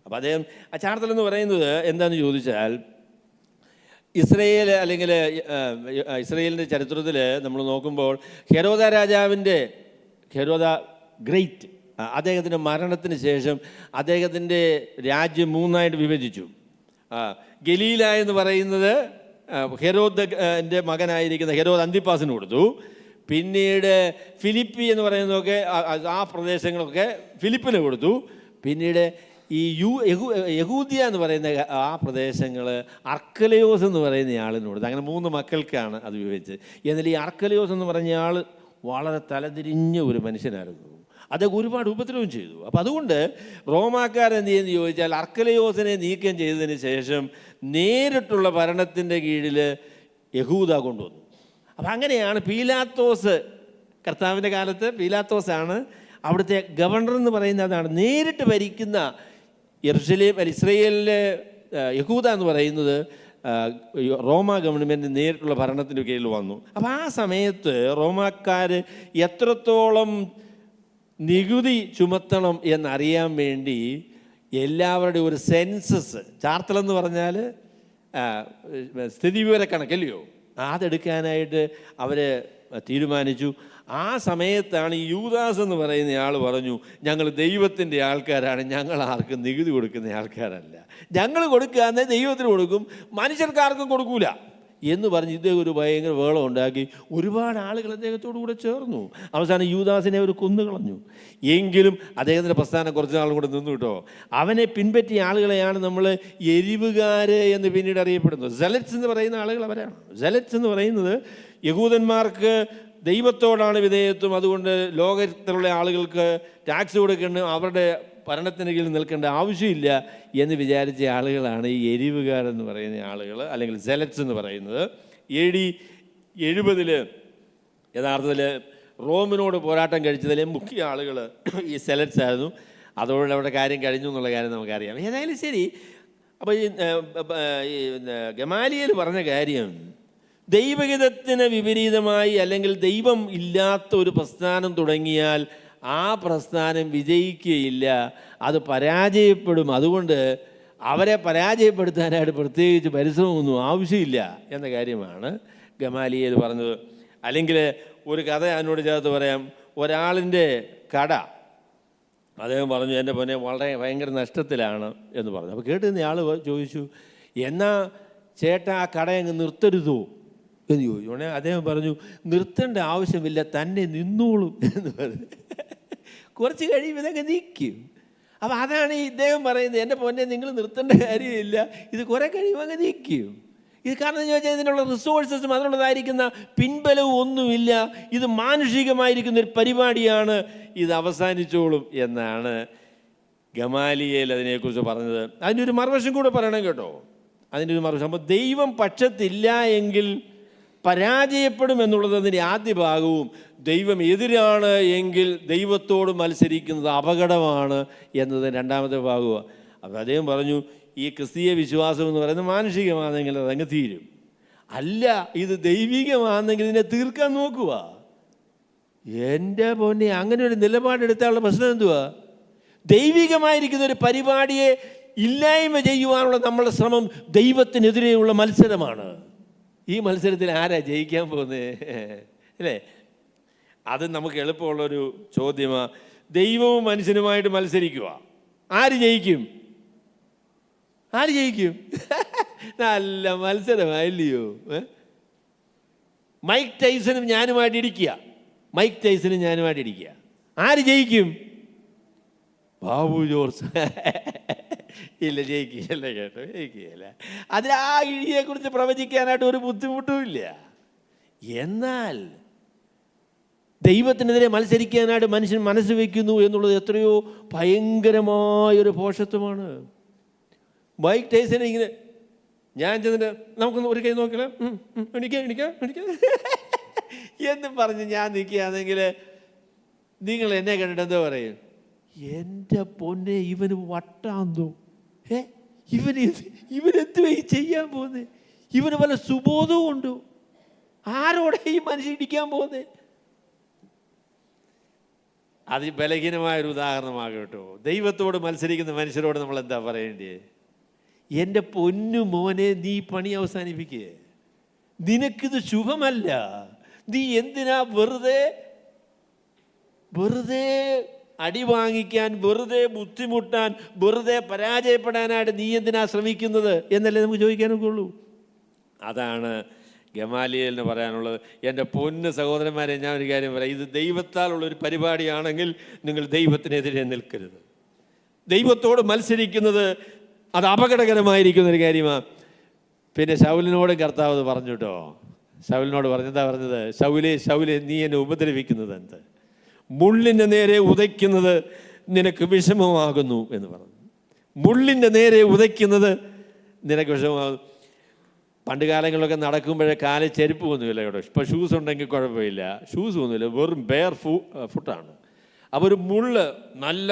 അപ്പം അദ്ദേഹം ആ ചാർത്തൽ എന്ന് പറയുന്നത് എന്താണെന്ന് ചോദിച്ചാൽ, ഇസ്രയേൽ അല്ലെങ്കിൽ ഇസ്രയേലിൻ്റെ ചരിത്രത്തിൽ നമ്മൾ നോക്കുമ്പോൾ ഹെരോദ രാജാവിൻ്റെ, ഹെരോദ ഗ്രേറ്റ്, അദ്ദേഹത്തിൻ്റെ മരണത്തിന് ശേഷം അദ്ദേഹത്തിൻ്റെ രാജ്യം 3ആയിട്ട് വിഭജിച്ചു. ഗലീല എന്ന് പറയുന്നത് ഹെരോദിൻ്റെ മകനായിരിക്കുന്ന ഹെരോദ് അന്തിപ്പാസിന് കൊടുത്തു. പിന്നീട് ഫിലിപ്പി എന്ന് പറയുന്നതൊക്കെ ആ പ്രദേശങ്ങളൊക്കെ ഫിലിപ്പിന് കൊടുത്തു. പിന്നീട് ഈ യഹൂദിയ എന്ന് പറയുന്ന ആ പ്രദേശങ്ങൾ അർക്കലയോസ് എന്ന് പറയുന്ന ആളിന് കൊടുത്തു. അങ്ങനെ 3 മക്കൾക്കാണ് അത് വിഭജിച്ചത്. എന്നാൽ ഈ അർക്കലയോസ് എന്ന് പറഞ്ഞ ആൾ വളരെ തലതിരിഞ്ഞ ഒരു മനുഷ്യനായിരുന്നു. അദ്ദേഹം ഒരുപാട് ഉപദ്രവം ചെയ്തു. അപ്പോൾ അതുകൊണ്ട് റോമാക്കാരെന്ത് ചെയ്യുമെന്ന് ചോദിച്ചാൽ അർക്കലയോസിനെ നീക്കം ചെയ്തതിന് ശേഷം നേരിട്ടുള്ള ഭരണത്തിൻ്റെ കീഴിൽ യഹൂദ കൊണ്ടുവന്നു. അപ്പം അങ്ങനെയാണ് പീലാത്തോസ്, കർത്താവിൻ്റെ കാലത്ത് പീലാത്തോസാണ് അവിടുത്തെ ഗവർണർ എന്ന് പറയുന്ന, അതാണ് നേരിട്ട് ഭരിക്കുന്ന യെരുശലേം ഇസ്രയേലിലെ യഹൂദ എന്ന് പറയുന്നത് റോമ ഗവൺമെൻറ് നേരിട്ടുള്ള ഭരണത്തിൻ്റെ കീഴിൽ വന്നു. അപ്പോൾ ആ സമയത്ത് റോമാക്കാർ എത്രത്തോളം നികുതി ചുമത്തണം എന്നറിയാൻ വേണ്ടി എല്ലാവരുടെയും ഒരു സെൻസസ്, ചാർത്തലെന്ന് പറഞ്ഞാൽ സ്ഥിതിവിവര കണക്കല്ലയോ, അതെടുക്കാനായിട്ട് അവർ തീരുമാനിച്ചു. ആ സമയത്താണ് ഈ യൂദാസ് എന്ന് പറയുന്ന ആൾ പറഞ്ഞു, ഞങ്ങൾ ദൈവത്തിൻ്റെ ആൾക്കാരാണ്, ഞങ്ങൾ ആർക്കും നികുതി കൊടുക്കുന്ന ആൾക്കാരല്ല, ഞങ്ങൾ കൊടുക്കാതെ ദൈവത്തിന് കൊടുക്കും, മനുഷ്യർക്കാർക്കും കൊടുക്കൂല എന്ന് പറഞ്ഞ് ഇദ്ദേഹം ഒരു ഭയങ്കര വേളം ഉണ്ടാക്കി. ഒരുപാട് ആളുകൾ അദ്ദേഹത്തോടു കൂടെ ചേർന്നു. അവസാനം യൂദാസിനെ അവർ കൊന്നുകളഞ്ഞു. എങ്കിലും അദ്ദേഹത്തിൻ്റെ പ്രസ്ഥാനം കുറച്ച് നാളും കൂടെ നിന്നു കേട്ടോ. അവനെ പിൻപറ്റിയ ആളുകളെയാണ് നമ്മൾ എരിവുകാർ എന്ന് പിന്നീട് അറിയപ്പെടുന്നത്. സെലറ്റ്സ് എന്ന് പറയുന്ന ആളുകൾ അവരാണ്. സെലറ്റ്സ് എന്ന് പറയുന്നത് യഹൂദന്മാർക്ക് ദൈവത്തോടാണ് വിധേയത്വം, അതുകൊണ്ട് ലോകത്തിലുള്ള ആളുകൾക്ക് ടാക്സ് കൊടുക്കേണ്ട, അവരുടെ ഭരണത്തിന് കീഴിൽ നിൽക്കേണ്ട ആവശ്യമില്ല എന്ന് വിചാരിച്ച ആളുകളാണ് ഈ എരിവുകാരെന്ന് പറയുന്ന ആളുകൾ, അല്ലെങ്കിൽ സെലറ്റ്സ് എന്ന് പറയുന്നത്. AD 70 യഥാർത്ഥത്തിൽ റോമിനോട് പോരാട്ടം കഴിച്ചതിലെ മുഖ്യ ആളുകൾ ഈ സെലറ്റ്സ് ആയിരുന്നു. അതോടെ അവിടെ കാര്യം കഴിഞ്ഞു എന്നുള്ള കാര്യം നമുക്കറിയാം. ഏതായാലും ശരി. അപ്പോൾ ഈ ഗമാലിയേൽ പറഞ്ഞ കാര്യം, ദൈവഹിതത്തിന് വിപരീതമായി അല്ലെങ്കിൽ ദൈവം ഇല്ലാത്ത ഒരു പ്രസ്ഥാനം തുടങ്ങിയാൽ ആ പ്രസ്ഥാനം വിജയിക്കുകയില്ല, അത് പരാജയപ്പെടും. അതുകൊണ്ട് അവരെ പരാജയപ്പെടുത്താനായിട്ട് പ്രത്യേകിച്ച് പരിശ്രമമൊന്നും ആവശ്യമില്ല എന്ന കാര്യമാണ് ഗമാലിയേൽ പറഞ്ഞത്. അല്ലെങ്കിൽ ഒരു കഥ അതിനോട് ചേർത്ത് പറയാം. ഒരാളിൻ്റെ കട, അദ്ദേഹം പറഞ്ഞു എൻ്റെ പൊന്നെ വളരെ ഭയങ്കര നഷ്ടത്തിലാണ് എന്ന് പറഞ്ഞു. അപ്പോൾ കേട്ടുന്ന ആൾ ചോദിച്ചു, എന്നാ ചേട്ടാ ആ കട അങ്ങ് നിർത്തരുതോ എന്ന് ചോദിച്ചു. ഉടനെ അദ്ദേഹം പറഞ്ഞു, നിർത്തേണ്ട ആവശ്യമില്ല, തന്നെ നിന്നോളും എന്ന് പറഞ്ഞു. കുറച്ച് കഴിയുമ്പോൾ ഇതൊക്കെ നിൽക്കും. അപ്പോൾ അതാണ് ഇദ്ദേഹം പറയുന്നത്, എൻ്റെ പൊന്നെ നിങ്ങൾ നിർത്തേണ്ട കാര്യമില്ല, ഇത് കുറേ കഴിയുമ്പോൾ അങ്ങ് നിൽക്കും. ഇത് കാരണം എന്ന് ചോദിച്ചാൽ ഇതിനുള്ള റിസോഴ്സസും അതിനുള്ളതായിരിക്കുന്ന പിൻബലവും ഒന്നുമില്ല, ഇത് മാനുഷികമായിരിക്കുന്ന ഒരു പരിപാടിയാണ്, ഇത് അവസാനിച്ചോളും എന്നാണ് ഗമാലിയേൽ അതിനെക്കുറിച്ച് പറഞ്ഞത്. അതിൻ്റെ ഒരു മറുവശം കൂടെ പറയണം കേട്ടോ. അതിൻ്റെ ഒരു മറുവശം, അപ്പോൾ ദൈവം പക്ഷത്തില്ല എങ്കിൽ പരാജയപ്പെടും എന്നുള്ളത് അതിൻ്റെ ആദ്യ ഭാഗവും, ദൈവം എതിരാണ് എങ്കിൽ ദൈവത്തോട് മത്സരിക്കുന്നത് അപകടമാണ് എന്നത് രണ്ടാമത്തെ ഭാഗമാണ്. അപ്പോൾ അദ്ദേഹം പറഞ്ഞു, ഈ ക്രിസ്തീയ വിശ്വാസം എന്ന് പറയുന്നത് മാനുഷികമാണെങ്കിൽ അതങ്ങ് തീരും. അല്ല, ഇത് ദൈവികമാണെങ്കിൽ ഇതിനെ തീർക്കാൻ നോക്കുക. എൻ്റെ പൊന്നെ, അങ്ങനെ ഒരു നിലപാടെടുത്താലുള്ള പ്രശ്നം എന്തുവാ? ദൈവികമായിരിക്കുന്ന ഒരു പരിപാടിയെ ഇല്ലായ്മ ചെയ്യുവാനുള്ള നമ്മളുടെ ശ്രമം ദൈവത്തിനെതിരെയുള്ള മത്സരമാണ്. ഈ മത്സരത്തിൽ ആരാ ജയിക്കാൻ പോകുന്നത്? അല്ലേ? അത് നമുക്ക് എളുപ്പമുള്ളൊരു ചോദ്യമാണ്. ദൈവവും മനുഷ്യനുമായിട്ട് മത്സരിക്കുക, ആര് ജയിക്കും? ആര് ജയിക്കും? നല്ല മത്സരമായില്ലയോ? മൈക്ക് ടൈസനും ഞാനുമായിട്ട് ഇടിക്കുക, മൈക്ക് ടൈസനും ഞാനുമായിട്ട് ഇടിക്കുക, ആര് ജയിക്കും? ബാബു ജോർജ്. ഇല്ല, ജയിക്കുകയല്ല കേട്ടോ, ജയിക്കുകയല്ല. അതിൽ ആ ഇഴിയെക്കുറിച്ച് പ്രവചിക്കാനായിട്ട് ഒരു ബുദ്ധിമുട്ടും ഇല്ല. എന്നാൽ ദൈവത്തിനെതിരെ മത്സരിക്കാനായിട്ട് മനുഷ്യൻ മനസ്സ് വയ്ക്കുന്നു എന്നുള്ളത് എത്രയോ ഭയങ്കരമായൊരു ഭോഷത്വമാണ്. മൈക്ക് ടൈസനെ ഇങ്ങനെ ഞാൻ ചെന്നിട്ട് നമുക്കൊന്ന് ഒരു കൈ നോക്കില്ല, എണിക്കാം എന്ന് പറഞ്ഞ് ഞാൻ നിൽക്കുകയാണെങ്കിൽ നിങ്ങൾ എന്നെ കണ്ടിട്ട് എന്താ പറയും? എൻ്റെ പൊന്നെ, ഇവന് വട്ടാന്തോ, ഇവനെന്തുവാ ഈ ചെയ്യാൻ പോകുന്നത്? ഇവന് വല്ല സുബോധവും ഉണ്ടോ? ആരോടെ ഈ മനുഷ്യൻ ഇടിക്കാൻ പോകുന്നത്? അത് ബലഹീനമായൊരു ഉദാഹരണമാകും കേട്ടോ. ദൈവത്തോട് മത്സരിക്കുന്ന മനുഷ്യരോട് നമ്മൾ എന്താ പറയേണ്ടത്? എൻ്റെ പൊന്നു മോനെ, നീ പണി അവസാനിപ്പിക്കുക. നിനക്കിത് ശുഭമല്ല. നീ എന്തിനാ വെറുതെ അടി വാങ്ങിക്കാൻ, വെറുതെ ബുദ്ധിമുട്ടാൻ, വെറുതെ പരാജയപ്പെടാനായിട്ട് നീ എന്തിനാ ശ്രമിക്കുന്നത് എന്നല്ലേ നമുക്ക് ചോദിക്കാനൊക്കെ ഉള്ളൂ. അതാണ് ഗമാലിയേലിന് പറയാനുള്ളത്. എൻ്റെ പൊന്ന് സഹോദരന്മാരെ, ഞാൻ ഒരു കാര്യം പറയാം. ഇത് ദൈവത്താലുള്ളൊരു പരിപാടിയാണെങ്കിൽ നിങ്ങൾ ദൈവത്തിനെതിരെ നിൽക്കരുത്. ദൈവത്തോട് മത്സരിക്കുന്നത് അത് അപകടകരമായിരിക്കുന്നൊരു കാര്യമാണ്. പിന്നെ ശൗലിനോട് കർത്താവ് പറഞ്ഞു കേട്ടോ. ശൗലിനോട് പറഞ്ഞെന്താ പറഞ്ഞത്? ശൗലേ നീ എന്നെ ഉപദ്രവിക്കുന്നത് എന്ത്? മുള്ളിൻ്റെ നേരെ ഉதைക്കുന്നത് നിനക്ക് വിഷമമാകുന്നു എന്ന് പറഞ്ഞു. മുള്ളിൻ്റെ നേരെ ഉதைക്കുന്നത് നിനക്ക് വിഷമമാകുന്നു. പണ്ട് കാലങ്ങളിലൊക്കെ നടക്കുമ്പോഴേ കാലിൽ ചെരുപ്പ് ഒന്നുമില്ല കേട്ടോ. ഇപ്പോൾ ഷൂസ് ഉണ്ടെങ്കിൽ കുഴപ്പമില്ല, ഷൂസ് ഒന്നുമില്ല, വെറും ബെയർ ഫുട്ടാണ്. അപ്പോൾ ഒരു മുള്ള്, നല്ല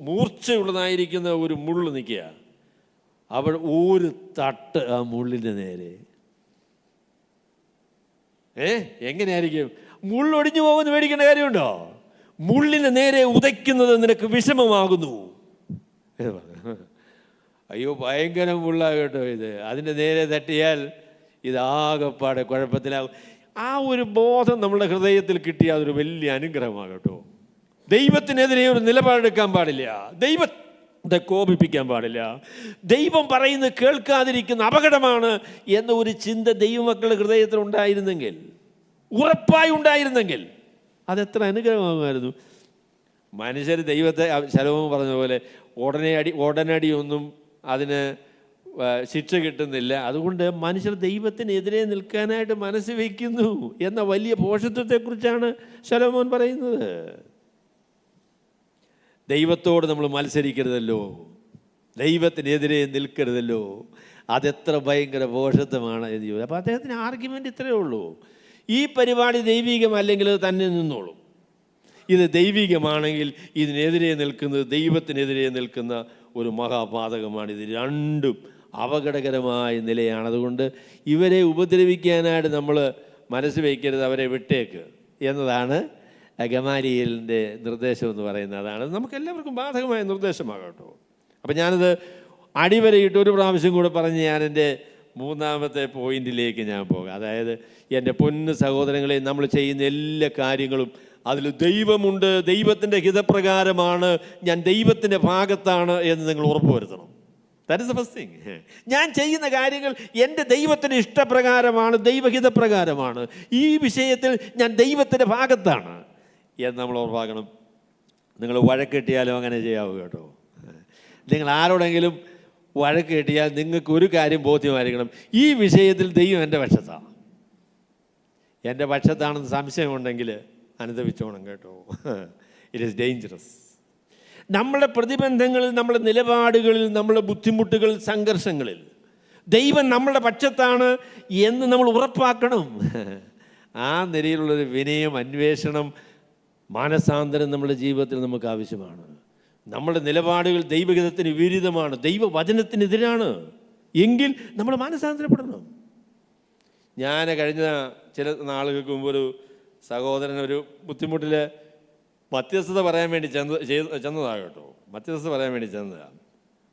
മൂർച്ചയുള്ളതായിരിക്കുന്ന ഒരു മുള്ള് നിൽക്കുക. അവൾ ഒരു തട്ട് ആ മുള്ളിൻ്റെ നേരെ. എങ്ങനെയായിരിക്കും? മുള്ളൊടിഞ്ഞു പോകുമെന്ന് പേടിക്കേണ്ട കാര്യമുണ്ടോ? മുള്ളിന് നേരെ ഉதைക്കുന്നത് നിനക്ക് വിഷമമാകുന്നു. അയ്യോ, ഭയങ്കര മുള്ളാണ് കേട്ടോ ഇത്. അതിൻ്റെ നേരെ തട്ടിയാൽ ഇതാകെപ്പാടെ കുഴപ്പത്തിലാകും. ആ ഒരു ബോധം നമ്മുടെ ഹൃദയത്തിൽ കിട്ടിയ അതൊരു വലിയ അനുഗ്രഹമാണ് കേട്ടോ. ദൈവത്തിനെതിരെ ഒരു നിലപാടെടുക്കാൻ പാടില്ല, ദൈവത്തെ കോപിപ്പിക്കാൻ പാടില്ല. ദൈവം പറയുന്നത് കേൾക്കാതിരിക്കുന്ന അപകടമാണ് എന്ന ഒരു ചിന്ത ദൈവമക്കളുടെ ഹൃദയത്തിൽ ഉണ്ടായിരുന്നെങ്കിൽ, ഉറപ്പായി ഉണ്ടായിരുന്നെങ്കിൽ അതെത്ര അനുഗ്രഹമാകുമായിരുന്നു. മനുഷ്യർ ദൈവത്തെ, ശലോമോൻ പറഞ്ഞ പോലെ ഉടനടിയൊന്നും അതിന് ശിക്ഷ കിട്ടുന്നില്ല. അതുകൊണ്ട് മനുഷ്യർ ദൈവത്തിനെതിരെ നിൽക്കാനായിട്ട് മനസ്സ് വയ്ക്കുന്നു എന്ന വലിയ ഭോഷത്വത്തെക്കുറിച്ചാണ് ശലോമോൻ പറയുന്നത്. ദൈവത്തോട് നമ്മൾ മത്സരിക്കരുതല്ലോ, ദൈവത്തിനെതിരെ നിൽക്കരുതല്ലോ. അതെത്ര ഭയങ്കര ഭോഷത്വമാണ് എന്ന് ചോദിച്ചു. അപ്പോൾ അദ്ദേഹത്തിന് ആർഗ്യുമെൻ്റ് ഇത്രയേ ഉള്ളൂ: ഈ പരിപാടി ദൈവികമല്ലെങ്കിൽ അത് തന്നെ നിന്നോളും. ഇത് ദൈവികമാണെങ്കിൽ ഇതിനെതിരെ നിൽക്കുന്നത് ദൈവത്തിനെതിരെ നിൽക്കുന്ന ഒരു മഹാപാതകമാണ്. ഇത് രണ്ടും അപകടകരമായ നിലയാണ്. അതുകൊണ്ട് ഇവരെ ഉപദ്രവിക്കാനായിട്ട് നമ്മൾ മനസ്സ് വയ്ക്കരുത്, അവരെ വിട്ടേക്ക് എന്നതാണ് ഗമാലിയേലിൻ്റെ നിർദ്ദേശം എന്ന് പറയുന്നത്. അതാണ് നമുക്കെല്ലാവർക്കും ബാധകമായ നിർദ്ദേശമാകാം കേട്ടോ. അപ്പം ഞാനത് അടിവരയിട്ട് ഒരു പ്രാവശ്യം കൂടെ പറഞ്ഞ് ഞാൻ എൻ്റെ മൂന്നാമത്തെ പോയിന്റിലേക്ക് ഞാൻ പോകാം. അതായത്, എൻ്റെ പൊന്ന് സഹോദരങ്ങളെ, നമ്മൾ ചെയ്യുന്ന എല്ലാ കാര്യങ്ങളും അതിൽ ദൈവമുണ്ട്, ദൈവത്തിൻ്റെ ഹിതപ്രകാരമാണ്, ഞാൻ ദൈവത്തിൻ്റെ ഭാഗത്താണ് എന്ന് നിങ്ങൾ ഉറപ്പുവരുത്തണം. That is the first thing. ഞാൻ ചെയ്യുന്ന കാര്യങ്ങൾ എൻ്റെ ദൈവത്തിൻ്റെ ഇഷ്ടപ്രകാരമാണ്, ദൈവഹിതപ്രകാരമാണ്. ഈ വിഷയത്തിൽ ഞാൻ ദൈവത്തിൻ്റെ ഭാഗത്താണ് എന്ന് നമ്മൾ ഉറപ്പാക്കണം. നിങ്ങൾ വഴക്കെട്ടിയാലും അങ്ങനെ ചെയ്യാവൂ കേട്ടോ. നിങ്ങൾ ആരോടെങ്കിലും വഴക്ക് കിട്ടിയാൽ നിങ്ങൾക്ക് ഒരു കാര്യം ബോധ്യമായിരിക്കണം: ഈ വിഷയത്തിൽ ദൈവം എൻ്റെ പക്ഷത്താണ്. എൻ്റെ പക്ഷത്താണെന്ന് സംശയമുണ്ടെങ്കിൽ അനുദപിച്ചോണം കേട്ടോ. It is dangerous. നമ്മുടെ പ്രതിബന്ധങ്ങളിൽ, നമ്മുടെ നിലപാടുകളിൽ, നമ്മുടെ ബുദ്ധിമുട്ടുകളിൽ, സംഘർഷങ്ങളിൽ ദൈവം നമ്മുടെ പക്ഷത്താണ് എന്ന് നമ്മൾ ഉറപ്പാക്കണം. ആ നിലയിലുള്ളൊരു വിനയം, അന്വേഷണം, മാനസാന്തരം നമ്മുടെ ജീവിതത്തിൽ നമുക്ക് ആവശ്യമാണ്. നമ്മുടെ നിലപാടുകൾ ദൈവഹിതത്തിന് വിരുദ്ധമാണ്, ദൈവവചനത്തിനെതിരാണ് എങ്കിൽ നമ്മൾ മാനസാന്തരപ്പെടണം. ഞാൻ കഴിഞ്ഞ ചില നാളുകൾക്ക് മുമ്പ് ഒരു സഹോദരൻ ഒരു ബുദ്ധിമുട്ടിൽ മധ്യസ്ഥത പറയാൻ വേണ്ടി ചെന്നതാണ് കേട്ടോ. മധ്യസ്ഥത പറയാൻ വേണ്ടി ചെന്നതാണ്.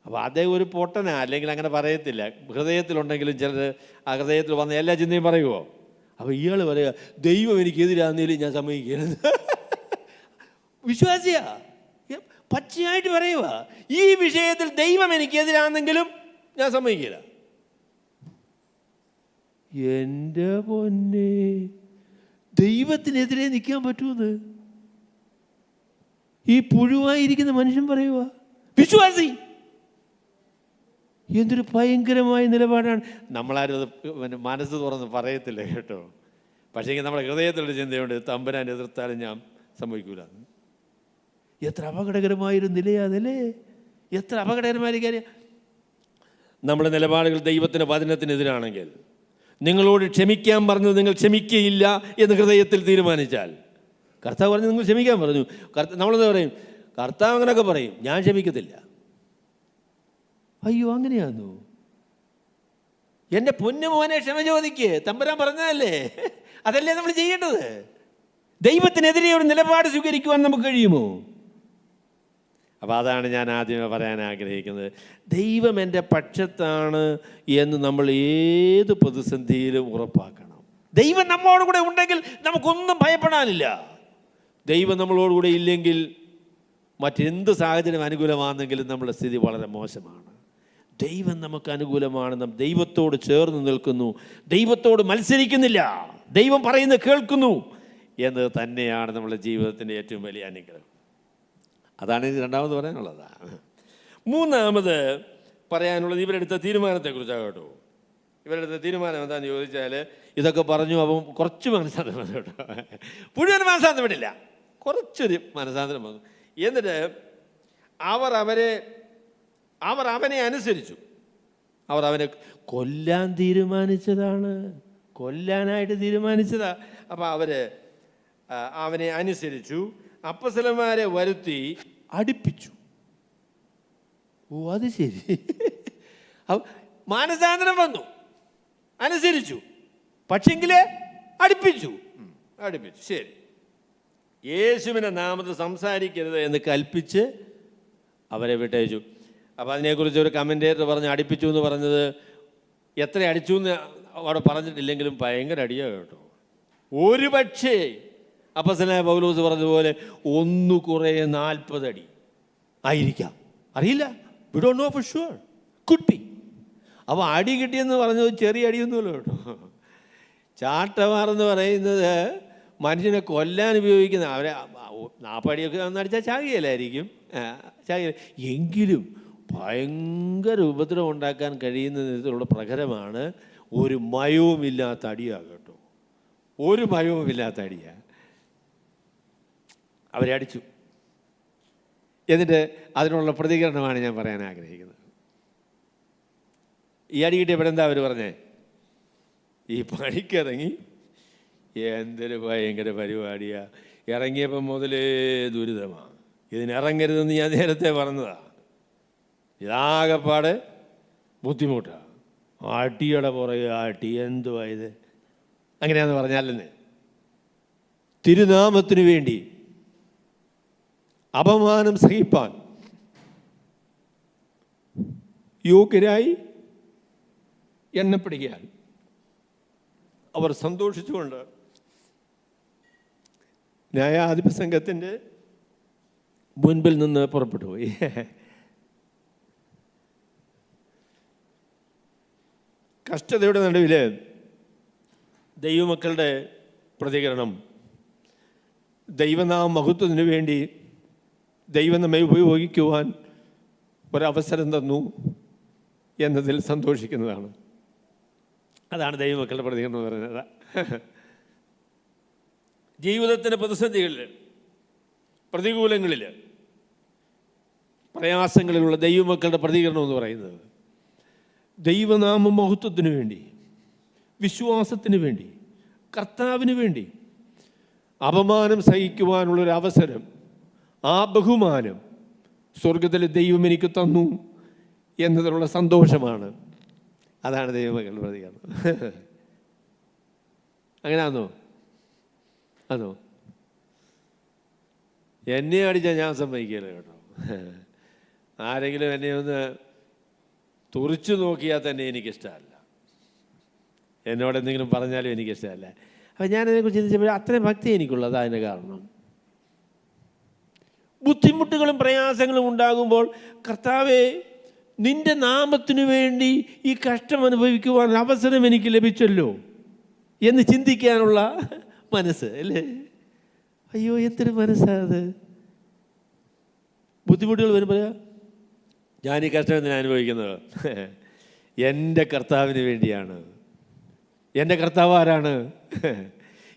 അപ്പോൾ അദ്ദേഹം ഒരു പൊട്ടനാ, അല്ലെങ്കിൽ അങ്ങനെ പറയത്തില്ല. ഹൃദയത്തിലുണ്ടെങ്കിലും ചിലർ ആ ഹൃദയത്തിൽ വന്ന എല്ലാ ചിന്തയും പറയുമോ. അപ്പോൾ ഇയാൾ പറയുക, ദൈവം എനിക്കെതിരാന്നേലും ഞാൻ സമ്മതിക്കരുത്. വിശ്വാസിയാ, പച്ചയായിട്ട് പറയുക, ഈ വിഷയത്തിൽ ദൈവം എനിക്കെതിരാണെങ്കിലും ഞാൻ സമ്മതിക്കില്ല. എൻ്റെ പൊന്നെ, ദൈവത്തിനെതിരെ നിൽക്കാൻ പറ്റുമെന്ന് ഈ പുഴുവായിരിക്കുന്ന മനുഷ്യൻ പറയുക, വിശ്വാസി. എന്തൊരു ഭയങ്കരമായ നിലപാടാണ്. നമ്മളാരും അത് മനസ്സ് തുറന്ന് പറയത്തില്ല കേട്ടോ. പക്ഷേ നമ്മുടെ ഹൃദയത്തിലുള്ള ചിന്തയുണ്ട്, തമ്പുരാൻ എതിർത്താലും ഞാൻ സംഭവിക്കൂല. എത്ര അപകടകരമായൊരു നിലയാതല്ലേ, എത്ര അപകടകരമായ കാര്യം. നമ്മുടെ നിലപാടുകൾ ദൈവത്തിൻ്റെ വചനത്തിനെതിരാണെങ്കിൽ, നിങ്ങളോട് ക്ഷമിക്കാൻ പറഞ്ഞത് നിങ്ങൾ ക്ഷമിക്കുകയില്ല എന്ന് ഹൃദയത്തിൽ തീരുമാനിച്ചാൽ, കർത്താവ് പറഞ്ഞു നിങ്ങൾ ക്ഷമിക്കാൻ പറഞ്ഞു, നമ്മളെന്താ പറയും, കർത്താവ് അങ്ങനെയൊക്കെ പറയും, ഞാൻ ക്ഷമിക്കത്തില്ല. അയ്യോ, അങ്ങനെയാന്നു? എൻ്റെ പൊന്നുമോനെ ക്ഷമ ചോദിക്കേ, തമ്പുരാൻ പറഞ്ഞതല്ലേ, അതല്ലേ നമ്മൾ ചെയ്യേണ്ടത്. ദൈവത്തിനെതിരെ ഒരു നിലപാട് സ്വീകരിക്കുവാൻ നമുക്ക് കഴിയുമോ? അപ്പോൾ അതാണ് ഞാൻ ആദ്യമേ പറയാൻ ആഗ്രഹിക്കുന്നത്. ദൈവം എൻ്റെ പക്ഷത്താണ് എന്ന് നമ്മൾ ഏത് പ്രതിസന്ധിയിലും ഉറപ്പാക്കണം. ദൈവം നമ്മോട് കൂടെ ഉണ്ടെങ്കിൽ നമുക്കൊന്നും ഭയപ്പെടാനില്ല. ദൈവം നമ്മളോടുകൂടെ ഇല്ലെങ്കിൽ മറ്റെന്ത് സാഹചര്യം അനുകൂലമാണെങ്കിലും നമ്മുടെ സ്ഥിതി വളരെ മോശമാണ്. ദൈവം നമുക്ക് അനുകൂലമാണ്. നാം ദൈവത്തോട് ചേർന്ന് നിൽക്കുന്നു, ദൈവത്തോട് മത്സരിക്കുന്നില്ല, ദൈവം പറയുന്നത് കേൾക്കുന്നു എന്നത് തന്നെയാണ് നമ്മുടെ ജീവിതത്തിൻ്റെ ഏറ്റവും വലിയ അനുഗ്രഹം. അതാണ് ഇത് രണ്ടാമത് പറയാനുള്ളതാണ്. മൂന്നാമത് പറയാനുള്ളത് ഇവരെടുത്ത തീരുമാനത്തെക്കുറിച്ചാണ് കേട്ടോ. ഇവരെടുത്ത തീരുമാനം എന്താണെന്ന് ചോദിച്ചാൽ, ഇതൊക്കെ പറഞ്ഞു അപ്പം കുറച്ച് മനസ്സാന്തരം വന്നു കേട്ടോ. മുഴുവൻ മനസ്സാന്തരം വിടില്ല, കുറച്ചൊരു മനസ്സാന്തരം വന്നു. എന്നിട്ട് അവർ അവനെ അനുസരിച്ചു. അവർ അവനെ കൊല്ലാൻ തീരുമാനിച്ചതാണ്, കൊല്ലാനായിട്ട് തീരുമാനിച്ചതാ. അപ്പം അവനെ അനുസരിച്ചു, അപ്പസ്തലന്മാരെ വരുത്തി അടുപ്പിച്ചു. ഓ, അത് ശരി. മാനസാന്തരം വന്നു, അനുസരിച്ചു, പക്ഷെങ്കിൽ അടുപ്പിച്ചു. ശരി, യേശുവിൻ്റെ നാമത്തിൽ സംസാരിക്കരുത് എന്ന് കൽപ്പിച്ച് അവരെ വിട്ടയച്ചു. അപ്പോൾ അതിനെക്കുറിച്ച് ഒരു കമൻറ്റേറ്റർ പറഞ്ഞ്, അടുപ്പിച്ചു എന്ന് പറഞ്ഞത് എത്ര അടിച്ചു എന്ന് അവിടെ പറഞ്ഞിട്ടില്ലെങ്കിലും ഭയങ്കര അടിയാണ് കേട്ടോ. ഒരു പക്ഷേ അപ്പോസ്തലനായ പൗലോസ് പറഞ്ഞതുപോലെ 1 അടി ആയിരിക്കാം, അറിയില്ല. We don't know for sure, could be. അപ്പോൾ അടി കിട്ടിയെന്ന് പറഞ്ഞത് ചെറിയ അടിയൊന്നുമല്ല കേട്ടോ. ചാട്ടമാറെന്ന് പറയുന്നത് മനുഷ്യനെ കൊല്ലാൻ ഉപയോഗിക്കുന്ന, അവരെ 40 അടിയൊക്കെ അടിച്ചാൽ ചാകിയല്ലായിരിക്കും, എങ്കിലും ഭയങ്കര ഉപദ്രവം ഉണ്ടാക്കാൻ കഴിയുന്ന വിധത്തിലുള്ള പ്രഹരമാണ്. ഒരു മയവുമില്ലാത്ത അടിയാണ് കേട്ടോ, ഒരു മയവുമില്ലാത്ത അടിയാണ്. അവരെ അടിച്ചു. എന്നിട്ട് അതിനുള്ള പ്രതികരണമാണ് ഞാൻ പറയാൻ ആഗ്രഹിക്കുന്നത്. ഈ അടി കിട്ടിയപ്പോൾ എന്താ അവർ പറഞ്ഞേ? ഈ പണിക്കിറങ്ങി എന്തൊരു ഭയങ്കര പരിപാടിയാണ്, ഇറങ്ങിയപ്പം മുതലേ ദുരിതമാണ്, ഇതിനിറങ്ങരുതെന്ന് ഞാൻ നേരത്തെ പറഞ്ഞതാണ്. ഇതാകെപ്പാട് ബുദ്ധിമുട്ടാണ്, അടിയുടെ പുറകെ അടി, എന്തുവാ ഇത്? അങ്ങനെയാന്ന് പറഞ്ഞാലെന്ന് തിരുനാമത്തിനു വേണ്ടി അപമാനം സഹിപ്പാൻ യോഗ്യരായി എണ്ണപ്പെടുകയാൽ അവർ സന്തോഷിച്ചുകൊണ്ട് ന്യായാധിപ സംഘത്തിൻ്റെ മുൻപിൽ നിന്ന് പുറപ്പെട്ടു പോയി. കഷ്ടതയുടെ നടുവിൽ ദൈവമക്കളുടെ പ്രതികരണം, ദൈവനാമ മഹത്വത്തിനു വേണ്ടി ദൈവം നമ്മെ ഉപയോഗിക്കുവാൻ ഒരവസരം തന്നു എന്നതിൽ സന്തോഷിക്കുന്നതാണ്. അതാണ് ദൈവമക്കളുടെ പ്രതികരണം എന്ന് പറയുന്നത്. ജീവിതത്തിൻ്റെ പ്രതിസന്ധികളിൽ, പ്രതികൂലങ്ങളിൽ, പ്രയാസങ്ങളിലുള്ള ദൈവമക്കളുടെ പ്രതികരണം എന്ന് പറയുന്നത് ദൈവനാമ മഹത്വത്തിനു വേണ്ടി, വിശ്വാസത്തിന് വേണ്ടി, കർത്താവിന് വേണ്ടി അപമാനം സഹിക്കുവാനുള്ളൊരു അവസരം, ആ ബഹുമാനം സ്വർഗത്തിലെ ദൈവം എനിക്ക് തന്നു എന്നതിലുള്ള സന്തോഷമാണ്. അതാണ് ദൈവമക്കളുടെ പ്രതികരണം. അങ്ങനെയാണോ? ആണോ? എന്നെ അടിച്ചാൽ ഞാൻ സമ്മതിക്കില്ല കേട്ടോ. ആരെങ്കിലും എന്നെ ഒന്ന് തുറിച്ചു നോക്കിയാൽ തന്നെ എനിക്കിഷ്ടമല്ല. എന്നോട് എന്തെങ്കിലും പറഞ്ഞാലും എനിക്കിഷ്ടമല്ല. അപ്പം ഞാനതിനെക്കുറിച്ച് ചിന്തിച്ചപ്പോൾ അത്രയും ഭക്തി എനിക്കുള്ളത് അതിന് കാരണം. ബുദ്ധിമുട്ടുകളും പ്രയാസങ്ങളും ഉണ്ടാകുമ്പോൾ കർത്താവേ, നിൻ്റെ നാമത്തിനു വേണ്ടി ഈ കഷ്ടം അനുഭവിക്കുവാൻ അവസരം എനിക്ക് ലഭിച്ചല്ലോ എന്ന് ചിന്തിക്കാനുള്ള മനസ്സ് അല്ലേ? അയ്യോ, എന്തൊരു മനസ്സാത്! ബുദ്ധിമുട്ടുകൾ വരുമ്പോൾ ഞാൻ ഈ കഷ്ടം എന്തിനാണ് അനുഭവിക്കുന്നത്? എൻ്റെ കർത്താവിന് വേണ്ടിയാണ്. എൻ്റെ കർത്താവ് ആരാണ്?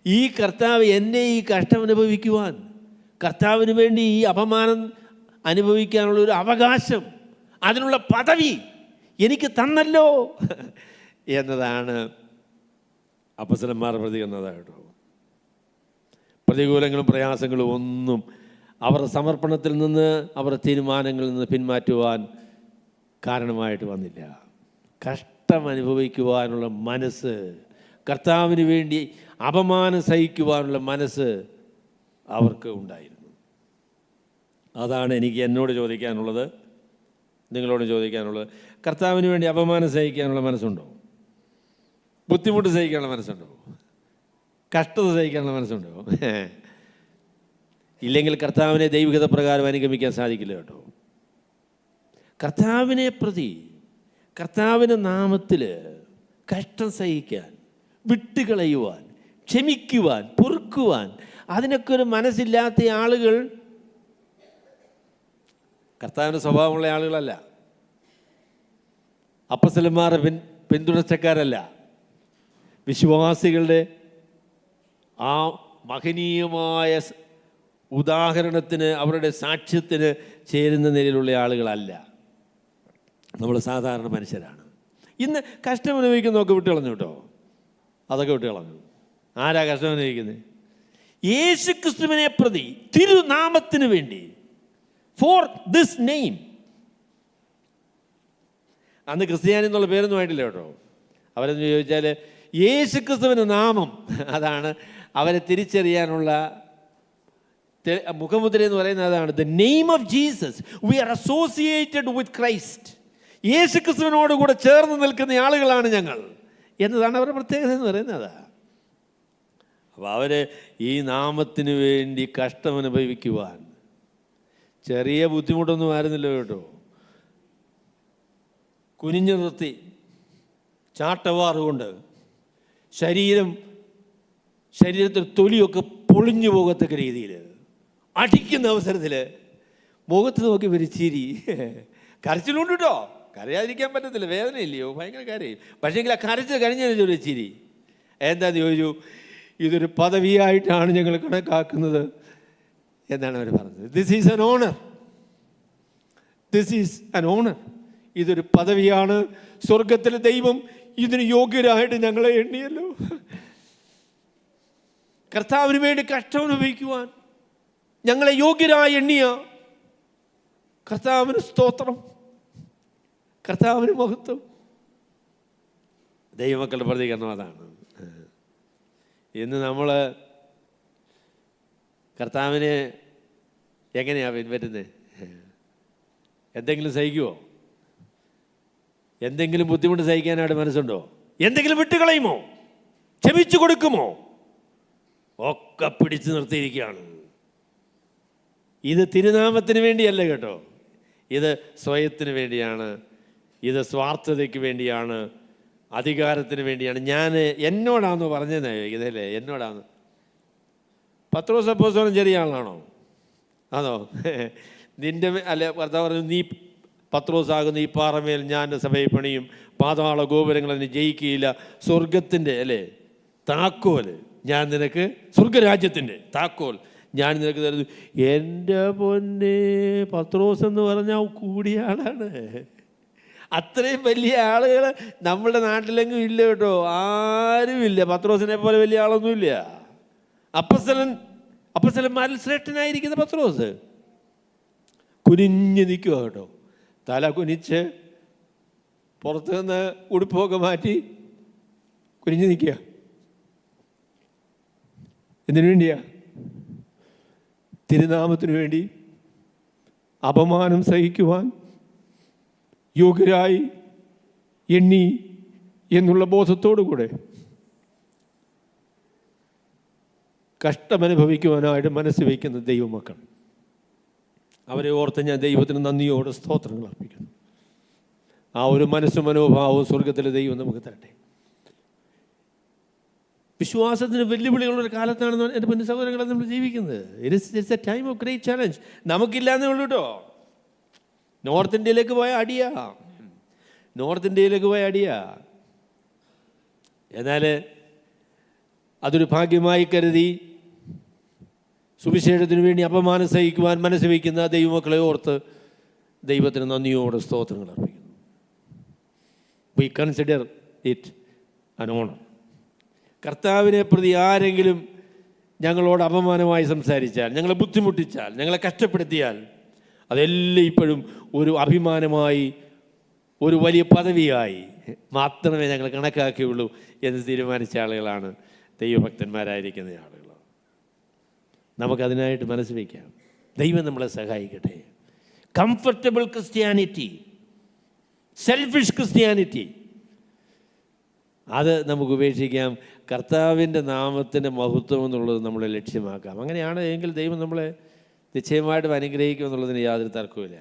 ഈ കർത്താവ് എന്നെ ഈ കഷ്ടം അനുഭവിക്കുവാൻ, കർത്താവിന് വേണ്ടി ഈ അപമാനം അനുഭവിക്കാനുള്ള ഒരു അവകാശം, അതിനുള്ള പദവി എനിക്ക് തന്നല്ലോ എന്നതാണ് അപ്പോസ്തലന്മാർ പ്രതികരണത കേട്ടോ. പ്രതികൂലങ്ങളും പ്രയാസങ്ങളും ഒന്നും അവരുടെ സമർപ്പണത്തിൽ നിന്ന്, അവരുടെ തീരുമാനങ്ങളിൽ നിന്ന് പിന്മാറ്റുവാൻ കാരണമായിട്ട് വന്നില്ല. കഷ്ടം അനുഭവിക്കുവാനുള്ള മനസ്സ്, കർത്താവിന് വേണ്ടി അപമാനം സഹിക്കുവാനുള്ള മനസ്സ് അവർക്ക് ഉണ്ടായിരുന്നു. അതാണ് എനിക്ക് എന്നോട് ചോദിക്കാനുള്ളത്, നിങ്ങളോട് ചോദിക്കാനുള്ളത്. കർത്താവിന് വേണ്ടി അപമാനം സഹിക്കാനുള്ള മനസ്സുണ്ടോ? ബുദ്ധിമുട്ട് സഹിക്കാനുള്ള മനസ്സുണ്ടോ? കഷ്ടത സഹിക്കാനുള്ള മനസ്സുണ്ടോ? ഇല്ലെങ്കിൽ കർത്താവിനെ ദൈവികത പ്രകാരം അനുഗമിക്കാൻ സാധിക്കില്ല കേട്ടോ. കർത്താവിനെ പ്രതി, കർത്താവിൻ്റെ നാമത്തിൽ കഷ്ടം സഹിക്കാൻ, വിട്ടുകളയുവാൻ, ക്ഷമിക്കുവാൻ, പൊറുക്കുവാൻ, അതിനൊക്കെ ഒരു മനസ്സില്ലാത്ത ആളുകൾ കർത്താവിൻ്റെ സ്വഭാവമുള്ള ആളുകളല്ല. അപ്പോസ്തലന്മാരെ പിന്തുടർച്ചക്കാരല്ല. വിശ്വാസികളുടെ ആ മഹനീയമായ ഉദാഹരണത്തിന്, അവരുടെ സാക്ഷ്യത്തിന് ചേരുന്ന നിലയിലുള്ള ആളുകളല്ല. നമ്മൾ സാധാരണ മനുഷ്യരാണ്. ഇന്ന് കഷ്ടം അനുഭവിക്കുന്നതൊക്കെ വിട്ടുകളഞ്ഞു കേട്ടോ. അതൊക്കെ വിട്ടുകളഞ്ഞു. ആരാ കഷ്ടം അനുഭവിക്കുന്നത്? യേശുക്രിസ്തുവിനെ പ്രതി, തിരുനാമത്തിന് വേണ്ടി, ഫോർ ദിസ് നെയിം. അന്ന് ക്രിസ്ത്യാനി എന്നുള്ള പേരൊന്നും ആയിട്ടില്ല കേട്ടോ. അവരെന്ന് ചോദിച്ചാൽ യേശുക്രിസ്തുവിൻ്റെ നാമം, അതാണ് അവരെ തിരിച്ചറിയാനുള്ള മുഖമുദ്ര എന്ന് പറയുന്നത്. അതാണ് the name of Jesus. We are associated with Christ. യേശുക്രിസ്തുവിനോട് കൂടെ ചേർന്ന് നിൽക്കുന്ന ആളുകളാണ് ഞങ്ങൾ എന്നതാണ് അവരുടെ പ്രത്യേകത എന്ന് പറയുന്നത്. അപ്പോൾ അവർ ഈ നാമത്തിന് വേണ്ടി കഷ്ടം അനുഭവിക്കുവാൻ ചെറിയ ബുദ്ധിമുട്ടൊന്നും ആയിരുന്നില്ല കേട്ടോ. കുനിഞ്ഞു നിർത്തി ചാട്ടവാറുകൊണ്ട് ശരീരത്തിൽ തൊലിയൊക്കെ പൊളിഞ്ഞു പോകത്തക്ക രീതിയിൽ അടിക്കുന്ന അവസരത്തിൽ മുഖത്ത് നോക്കി ഒരു ചിരി. കരച്ചിലുണ്ട് കേട്ടോ, കരയാതിരിക്കാൻ പറ്റത്തില്ല, വേദനയില്ലയോ, ഭയങ്കര കരയും. പക്ഷേങ്കിൽ ആ കരച്ചിൽ കഴിഞ്ഞൊരു ചിരി. എന്താന്ന് ചോദിച്ചു, ഇതൊരു പദവിയായിട്ടാണ് ഞങ്ങൾ കണക്കാക്കുന്നത് എന്നാണ് അവർ പറഞ്ഞത്. This is an honour, this is an honour. ഇതൊരു പദവിയാണ്. സ്വർഗത്തിലെ ദൈവം ഇതിന് യോഗ്യരായിട്ട് ഞങ്ങളെ എണ്ണിയല്ലോ. കർത്താവിന് വേണ്ടി കഷ്ടം അനുഭവിക്കുവാൻ ഞങ്ങളെ യോഗ്യരായി എണ്ണിയ കർത്താവിന് സ്തോത്രം, കർത്താവിന് മഹത്വം. ദൈവമക്കളുടെ പ്രതികരണം അതാണ്. ഇന്ന് നമ്മൾ കർത്താവിനെ എങ്ങനെയാണ് പിൻപറ്റുന്നത്? എന്തെങ്കിലും സഹിക്കുമോ? എന്തെങ്കിലും ബുദ്ധിമുട്ട് സഹിക്കാനായിട്ട് മനസ്സുണ്ടോ? എന്തെങ്കിലും വിട്ടുകളയുമോ? ക്ഷമിച്ചു കൊടുക്കുമോ? ഒക്കെ പിടിച്ചു നിർത്തിയിരിക്കുകയാണ്. ഇത് തിരുനാമത്തിന് വേണ്ടിയല്ല കേട്ടോ, ഇത് സ്വയത്തിന് വേണ്ടിയാണ്, ഇത് സ്വാർത്ഥതയ്ക്ക് വേണ്ടിയാണ്, അധികാരത്തിന് വേണ്ടിയാണ്. ഞാൻ എന്നോടാണെന്ന് പറഞ്ഞതേ, ഇതല്ലേ എന്നോടാണ്. പത്രോസ് അപ്പോസ്തലൻ ചെറിയ ആളാണോ? ആണോ? നിന്റെ അല്ലെ കർത്താവ് പറഞ്ഞു, നീ പത്രോസാകുന്ന ഈ പാറമേൽ ഞാൻ സഭയെ പണിയും, പാതാള ഗോപുരങ്ങൾ അതിന് ജയിക്കുകയില്ല. സ്വർഗത്തിൻ്റെ അല്ലേ താക്കോല് ഞാൻ നിനക്ക്, സ്വർഗരാജ്യത്തിൻ്റെ താക്കോൽ ഞാൻ നിനക്ക് തരുന്നു. എൻ്റെ പൊന്നെ, പത്രോസ് എന്ന് പറഞ്ഞാൽ കൂടിയ ആളാണ്. അത്രയും വലിയ ആളുകൾ നമ്മുടെ നാട്ടിലെങ്ങും ഇല്ല കേട്ടോ, ആരുമില്ല. പത്രോസിനെ പോലെ വലിയ ആളൊന്നുമില്ല. അപ്പോസ്തലന്മാരിൽ ശ്രേഷ്ഠനായിരിക്കുന്ന പത്രോസ് കുനിഞ്ഞ് നിൽക്കുക കേട്ടോ. തല കുനിച്ച് പുറത്തു നിന്ന് ഉടുപ്പൊക്കെ മാറ്റി കുനിഞ്ഞ് നിൽക്കുക. എന്തിനു വേണ്ടിയാ? തിരുനാമത്തിനു വേണ്ടി അപമാനം സഹിക്കുവാൻ യോഗ്യരായി എണ്ണി എന്നുള്ള ബോധത്തോടു കൂടെ കഷ്ടമനുഭവിക്കുവാനായിട്ട് മനസ്സ് വയ്ക്കുന്ന ദൈവമക്കൾ, അവരെ ഓർത്ത് ഞാൻ ദൈവത്തിന് നന്ദിയോടെ സ്തോത്രങ്ങൾ അർപ്പിക്കുന്നു. ആ ഒരു മനസ്സും മനോഭാവവും സ്വർഗത്തിലെ ദൈവം നമുക്ക് തരട്ടെ. വിശ്വാസത്തിന് വെല്ലുവിളികളുള്ള കാലത്താണ് എൻ്റെ പൊന്നു സഹോദരങ്ങളെ നമ്മൾ ജീവിക്കുന്നത്. It's a time of great challenge. നമുക്കില്ലാന്നേ ഉള്ളൂ കേട്ടോ. നോർത്ത് ഇന്ത്യയിലേക്ക് പോയ അടിയാ, നോർത്ത് ഇന്ത്യയിലേക്ക് പോയ അടിയാ. എന്നാൽ അതൊരു ഭാഗ്യമായി കരുതി സുവിശേഷത്തിന് വേണ്ടി അപമാനം സഹിക്കുവാൻ മനസ്സ് വയ്ക്കുന്ന ദൈവമക്കളെ ഓർത്ത് ദൈവത്തിന് നന്ദിയോടെ സ്തോത്രങ്ങൾ അർപ്പിക്കുന്നു. വി കൺസിഡർ ഇറ്റ് അൻ ഓണർ. കർത്താവിനെ പ്രതി ആരെങ്കിലും ഞങ്ങളോട് അപമാനമായി സംസാരിച്ചാൽ, ഞങ്ങളെ ബുദ്ധിമുട്ടിച്ചാൽ, ഞങ്ങളെ കഷ്ടപ്പെടുത്തിയാൽ, അതെല്ലാം ഇപ്പോഴും ഒരു അഭിമാനമായി, ഒരു വലിയ പദവിയായി മാത്രമേ ഞങ്ങൾ കണക്കാക്കിയുള്ളൂ എന്ന് തീരുമാനിച്ച ആളുകളാണ് ദൈവഭക്തന്മാരായിരിക്കുന്ന ആളുകൾ. നമുക്കതിനായിട്ട് മനസ്സ് വയ്ക്കാം. ദൈവം നമ്മളെ സഹായിക്കട്ടെ. കംഫർട്ടബിൾ ക്രിസ്ത്യാനിറ്റി, സെൽഫിഷ് ക്രിസ്ത്യാനിറ്റി, അത് നമുക്ക് ഉപേക്ഷിക്കാം. കർത്താവിൻ്റെ നാമത്തിൻ്റെ മഹത്വം എന്നുള്ളത് നമ്മളെ ലക്ഷ്യമാക്കാം. അങ്ങനെയാണ് എങ്കിൽ ദൈവം നമ്മളെ നിശ്ചയമായിട്ടും അനുഗ്രഹിക്കും എന്നുള്ളതിന് യാതൊരു തർക്കവുമില്ല.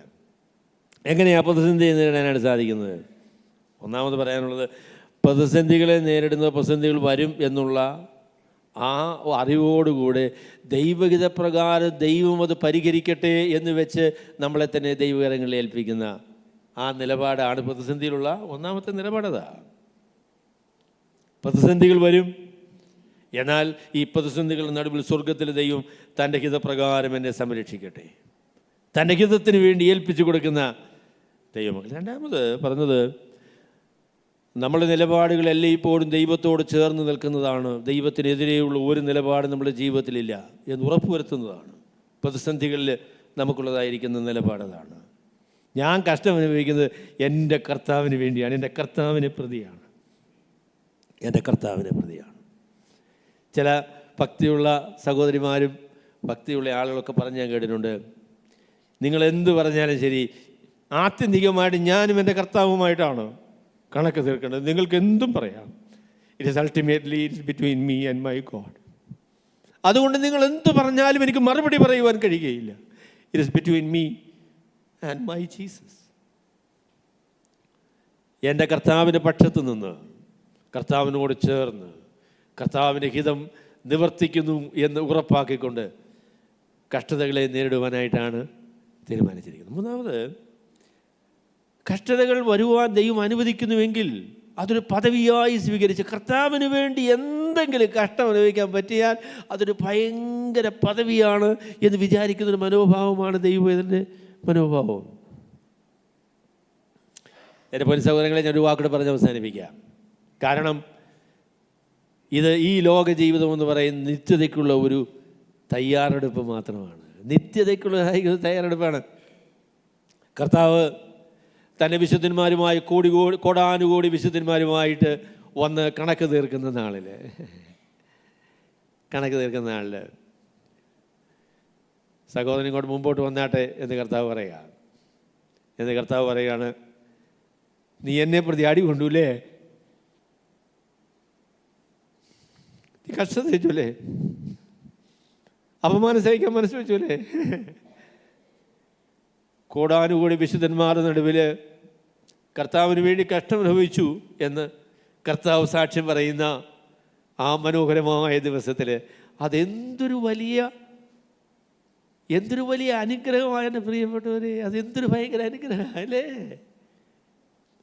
എങ്ങനെയാണ് പ്രതിസന്ധിയെ നേരിടാനായിട്ട് സാധിക്കുന്നത്? ഒന്നാമത് പറയാനുള്ളത്, പ്രതിസന്ധികളെ നേരിടുന്ന പ്രതിസന്ധികൾ വരും എന്നുള്ള ആ അറിവോടുകൂടെ ദൈവഹിതപ്രകാരം ദൈവം അത് പരിഹരിക്കട്ടെ എന്ന് വെച്ച് നമ്മളെ തന്നെ ദൈവകരങ്ങളിൽ ഏൽപ്പിക്കുന്ന ആ നിലപാടാണ് പ്രതിസന്ധിയിലുള്ള ഒന്നാമത്തെ നിലപാടതാ. പ്രതിസന്ധികൾ വരും, എന്നാൽ ഈ പ്രതിസന്ധികളുടെ നടുവിൽ സ്വർഗത്തിലെ ദൈവം തൻ്റെ ഹിതപ്രകാരം എന്നെ സംരക്ഷിക്കട്ടെ, തൻ്റെ ഹിതത്തിന് വേണ്ടി ഏൽപ്പിച്ചു കൊടുക്കുന്ന ദൈവമക്കൾ. രണ്ടാമത് പറഞ്ഞത്, നമ്മുടെ നിലപാടുകളെല്ലാം ഇപ്പോഴും ദൈവത്തോട് ചേർന്ന് നിൽക്കുന്നതാണ്. ദൈവത്തിനെതിരെയുള്ള ഒരു നിലപാട് നമ്മുടെ ജീവിതത്തിലില്ല എന്ന് ഉറപ്പുവരുത്തുന്നതാണ് പ്രതിസന്ധികളിൽ നമുക്കുള്ളതായിരിക്കുന്ന നിലപാടതാണ്. ഞാൻ കഷ്ടം അനുഭവിക്കുന്നത് എൻ്റെ കർത്താവിന് വേണ്ടിയാണ്, എൻ്റെ കർത്താവിനെ പ്രതിയാണ്, എൻ്റെ കർത്താവിനെ പ്രതിയാണ്. ചില ഭക്തിയുള്ള സഹോദരിമാരും ഭക്തിയുള്ള ആളുകളൊക്കെ പറഞ്ഞ് ഞാൻ കേട്ടിട്ടുണ്ട്, നിങ്ങളെന്ത് പറഞ്ഞാലും ശരി, ആത്യന്തികമായിട്ട് ഞാനും എൻ്റെ കർത്താവുമായിട്ടാണ് കണക്ക് തീർക്കേണ്ടത്. നിങ്ങൾക്ക് എന്തും പറയാം, it is ultimately it's between me and my God. അതുകൊണ്ട് നിങ്ങൾ എന്ത് പറഞ്ഞാലും എനിക്ക് മറുപടി പറയുവാൻ കഴിയുകയില്ല. It is between me and my Jesus. എൻ്റെ കർത്താവിൻ്റെ പക്ഷത്ത് നിന്ന്, കർത്താവിനോട് ചേർന്ന് കർത്താവിൻ്റെ ഹിതം നിവർത്തിക്കുന്നു എന്ന് ഉറപ്പാക്കിക്കൊണ്ട് കഷ്ടതകളെ നേരിടുവാനായിട്ടാണ് തീരുമാനിച്ചിരിക്കുന്നത്. മൂന്നാമത്, കഷ്ടതകൾ വരുവാൻ ദൈവം അനുവദിക്കുന്നുവെങ്കിൽ അതൊരു പദവിയായി സ്വീകരിച്ച് കർത്താവിന് വേണ്ടി എന്തെങ്കിലും കഷ്ടം അനുഭവിക്കാൻ പറ്റിയാൽ അതൊരു ഭയങ്കര പദവിയാണ് എന്ന് വിചാരിക്കുന്നൊരു മനോഭാവമാണ് ദൈവത്തിൻ്റെ മനോഭാവം. എൻ്റെ പൊന്നു സഹോദരങ്ങളെ, ഞാൻ ഒരു വാക്കൂടെ പറഞ്ഞ് അവസാനിപ്പിക്കാം. കാരണം ഈ ലോക ജീവിതം എന്ന് പറയുന്ന നിത്യതയ്ക്കുള്ള ഒരു തയ്യാറെടുപ്പ് മാത്രമാണ്. നിത്യതയ്ക്കുള്ള തയ്യാറെടുപ്പാണ്. കർത്താവ് തൻ്റെ വിശുദ്ധന്മാരുമായി കോടാനുകോടി വിശുദ്ധന്മാരുമായിട്ട് വന്ന് കണക്ക് തീർക്കുന്ന നാളിൽ സഹോദരൻ ഇങ്ങോട്ട് മുമ്പോട്ട് വന്നാട്ടെ എന്ന് കർത്താവ് പറയുകയാണ്. നീ എന്നെ പ്രതി അടി കൊണ്ടൂല്ലേ, നീ കഷ്ടത സഹിച്ചൂല്ലേ, അപമാനം സഹിക്കാൻ മനസ്സ് വെച്ചൂല്ലേ, കോടാനുകൂടി വിശുദ്ധന്മാരുടെ നടുവിൽ കർത്താവിന് വേണ്ടി കഷ്ടം അനുഭവിച്ചു എന്ന് കർത്താവ് സാക്ഷ്യം പറയുന്ന ആ മനോഹരമായ ദിവസത്തിൽ അതെന്തൊരു വലിയ അനുഗ്രഹമായ എൻ്റെ പ്രിയപ്പെട്ടവരെ, അതെന്തൊരു ഭയങ്കര അനുഗ്രഹം അല്ലേ.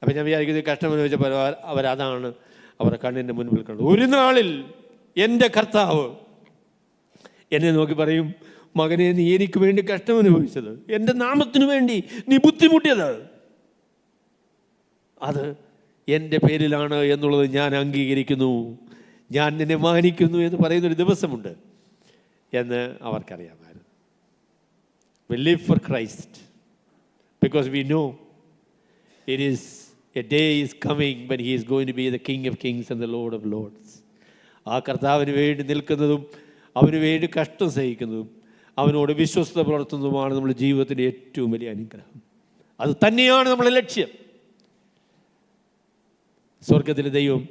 അപ്പം ഞാൻ വിചാരിക്കുന്നത് കഷ്ടം അനുഭവിച്ചപ്പോൾ അവരതാണ് അവരുടെ കണ്ണിൻ്റെ മുൻപിൽ കണ്ടു. ഒരു നാളിൽ എൻ്റെ കർത്താവ് എന്നെ നോക്കി പറയും, മകനെ, നീ എനിക്ക് വേണ്ടി കഷ്ടം അനുഭവിച്ചത്, എൻ്റെ നാമത്തിനു വേണ്ടി നീ ബുദ്ധിമുട്ടിയത്, അത് എൻ്റെ പേരിലാണ് എന്നുള്ളത് ഞാൻ അംഗീകരിക്കുന്നു, ഞാൻ നിന്നെ മാനിക്കുന്നു എന്ന് പറയുന്നൊരു ദിവസമുണ്ട് എന്ന് അവർക്കറിയാമായിരുന്നു. We live for Christ because we know it is a day is coming when he is going to be the King of Kings and the Lord of Lords. ആ കർത്താവിന് വേണ്ടി നിൽക്കുന്നതും അവന് വേണ്ടി കഷ്ടം സഹിക്കുന്നതും അവനോട് വിശ്വസ്തത പുലർത്തുന്നതുമാണ് നമ്മുടെ ജീവിതത്തിൻ്റെ ഏറ്റവും വലിയ അനുഗ്രഹം. അത് തന്നെയാണ് നമ്മുടെ ലക്ഷ്യം. സ്വർഗത്തിലെ ദൈവം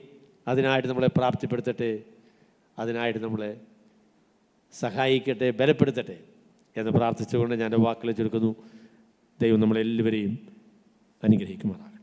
അതിനായിട്ട് നമ്മളെ പ്രാപ്തിപ്പെടുത്തട്ടെ, അതിനായിട്ട് നമ്മളെ സഹായിക്കട്ടെ, ബലപ്പെടുത്തട്ടെ എന്ന് പ്രാർത്ഥിച്ചുകൊണ്ട് ഞാൻ എൻ്റെ വാക്കുകളെ ചുരുക്കുന്നു. ദൈവം നമ്മളെല്ലാവരെയും അനുഗ്രഹിക്കുമാറാകട്ടെ.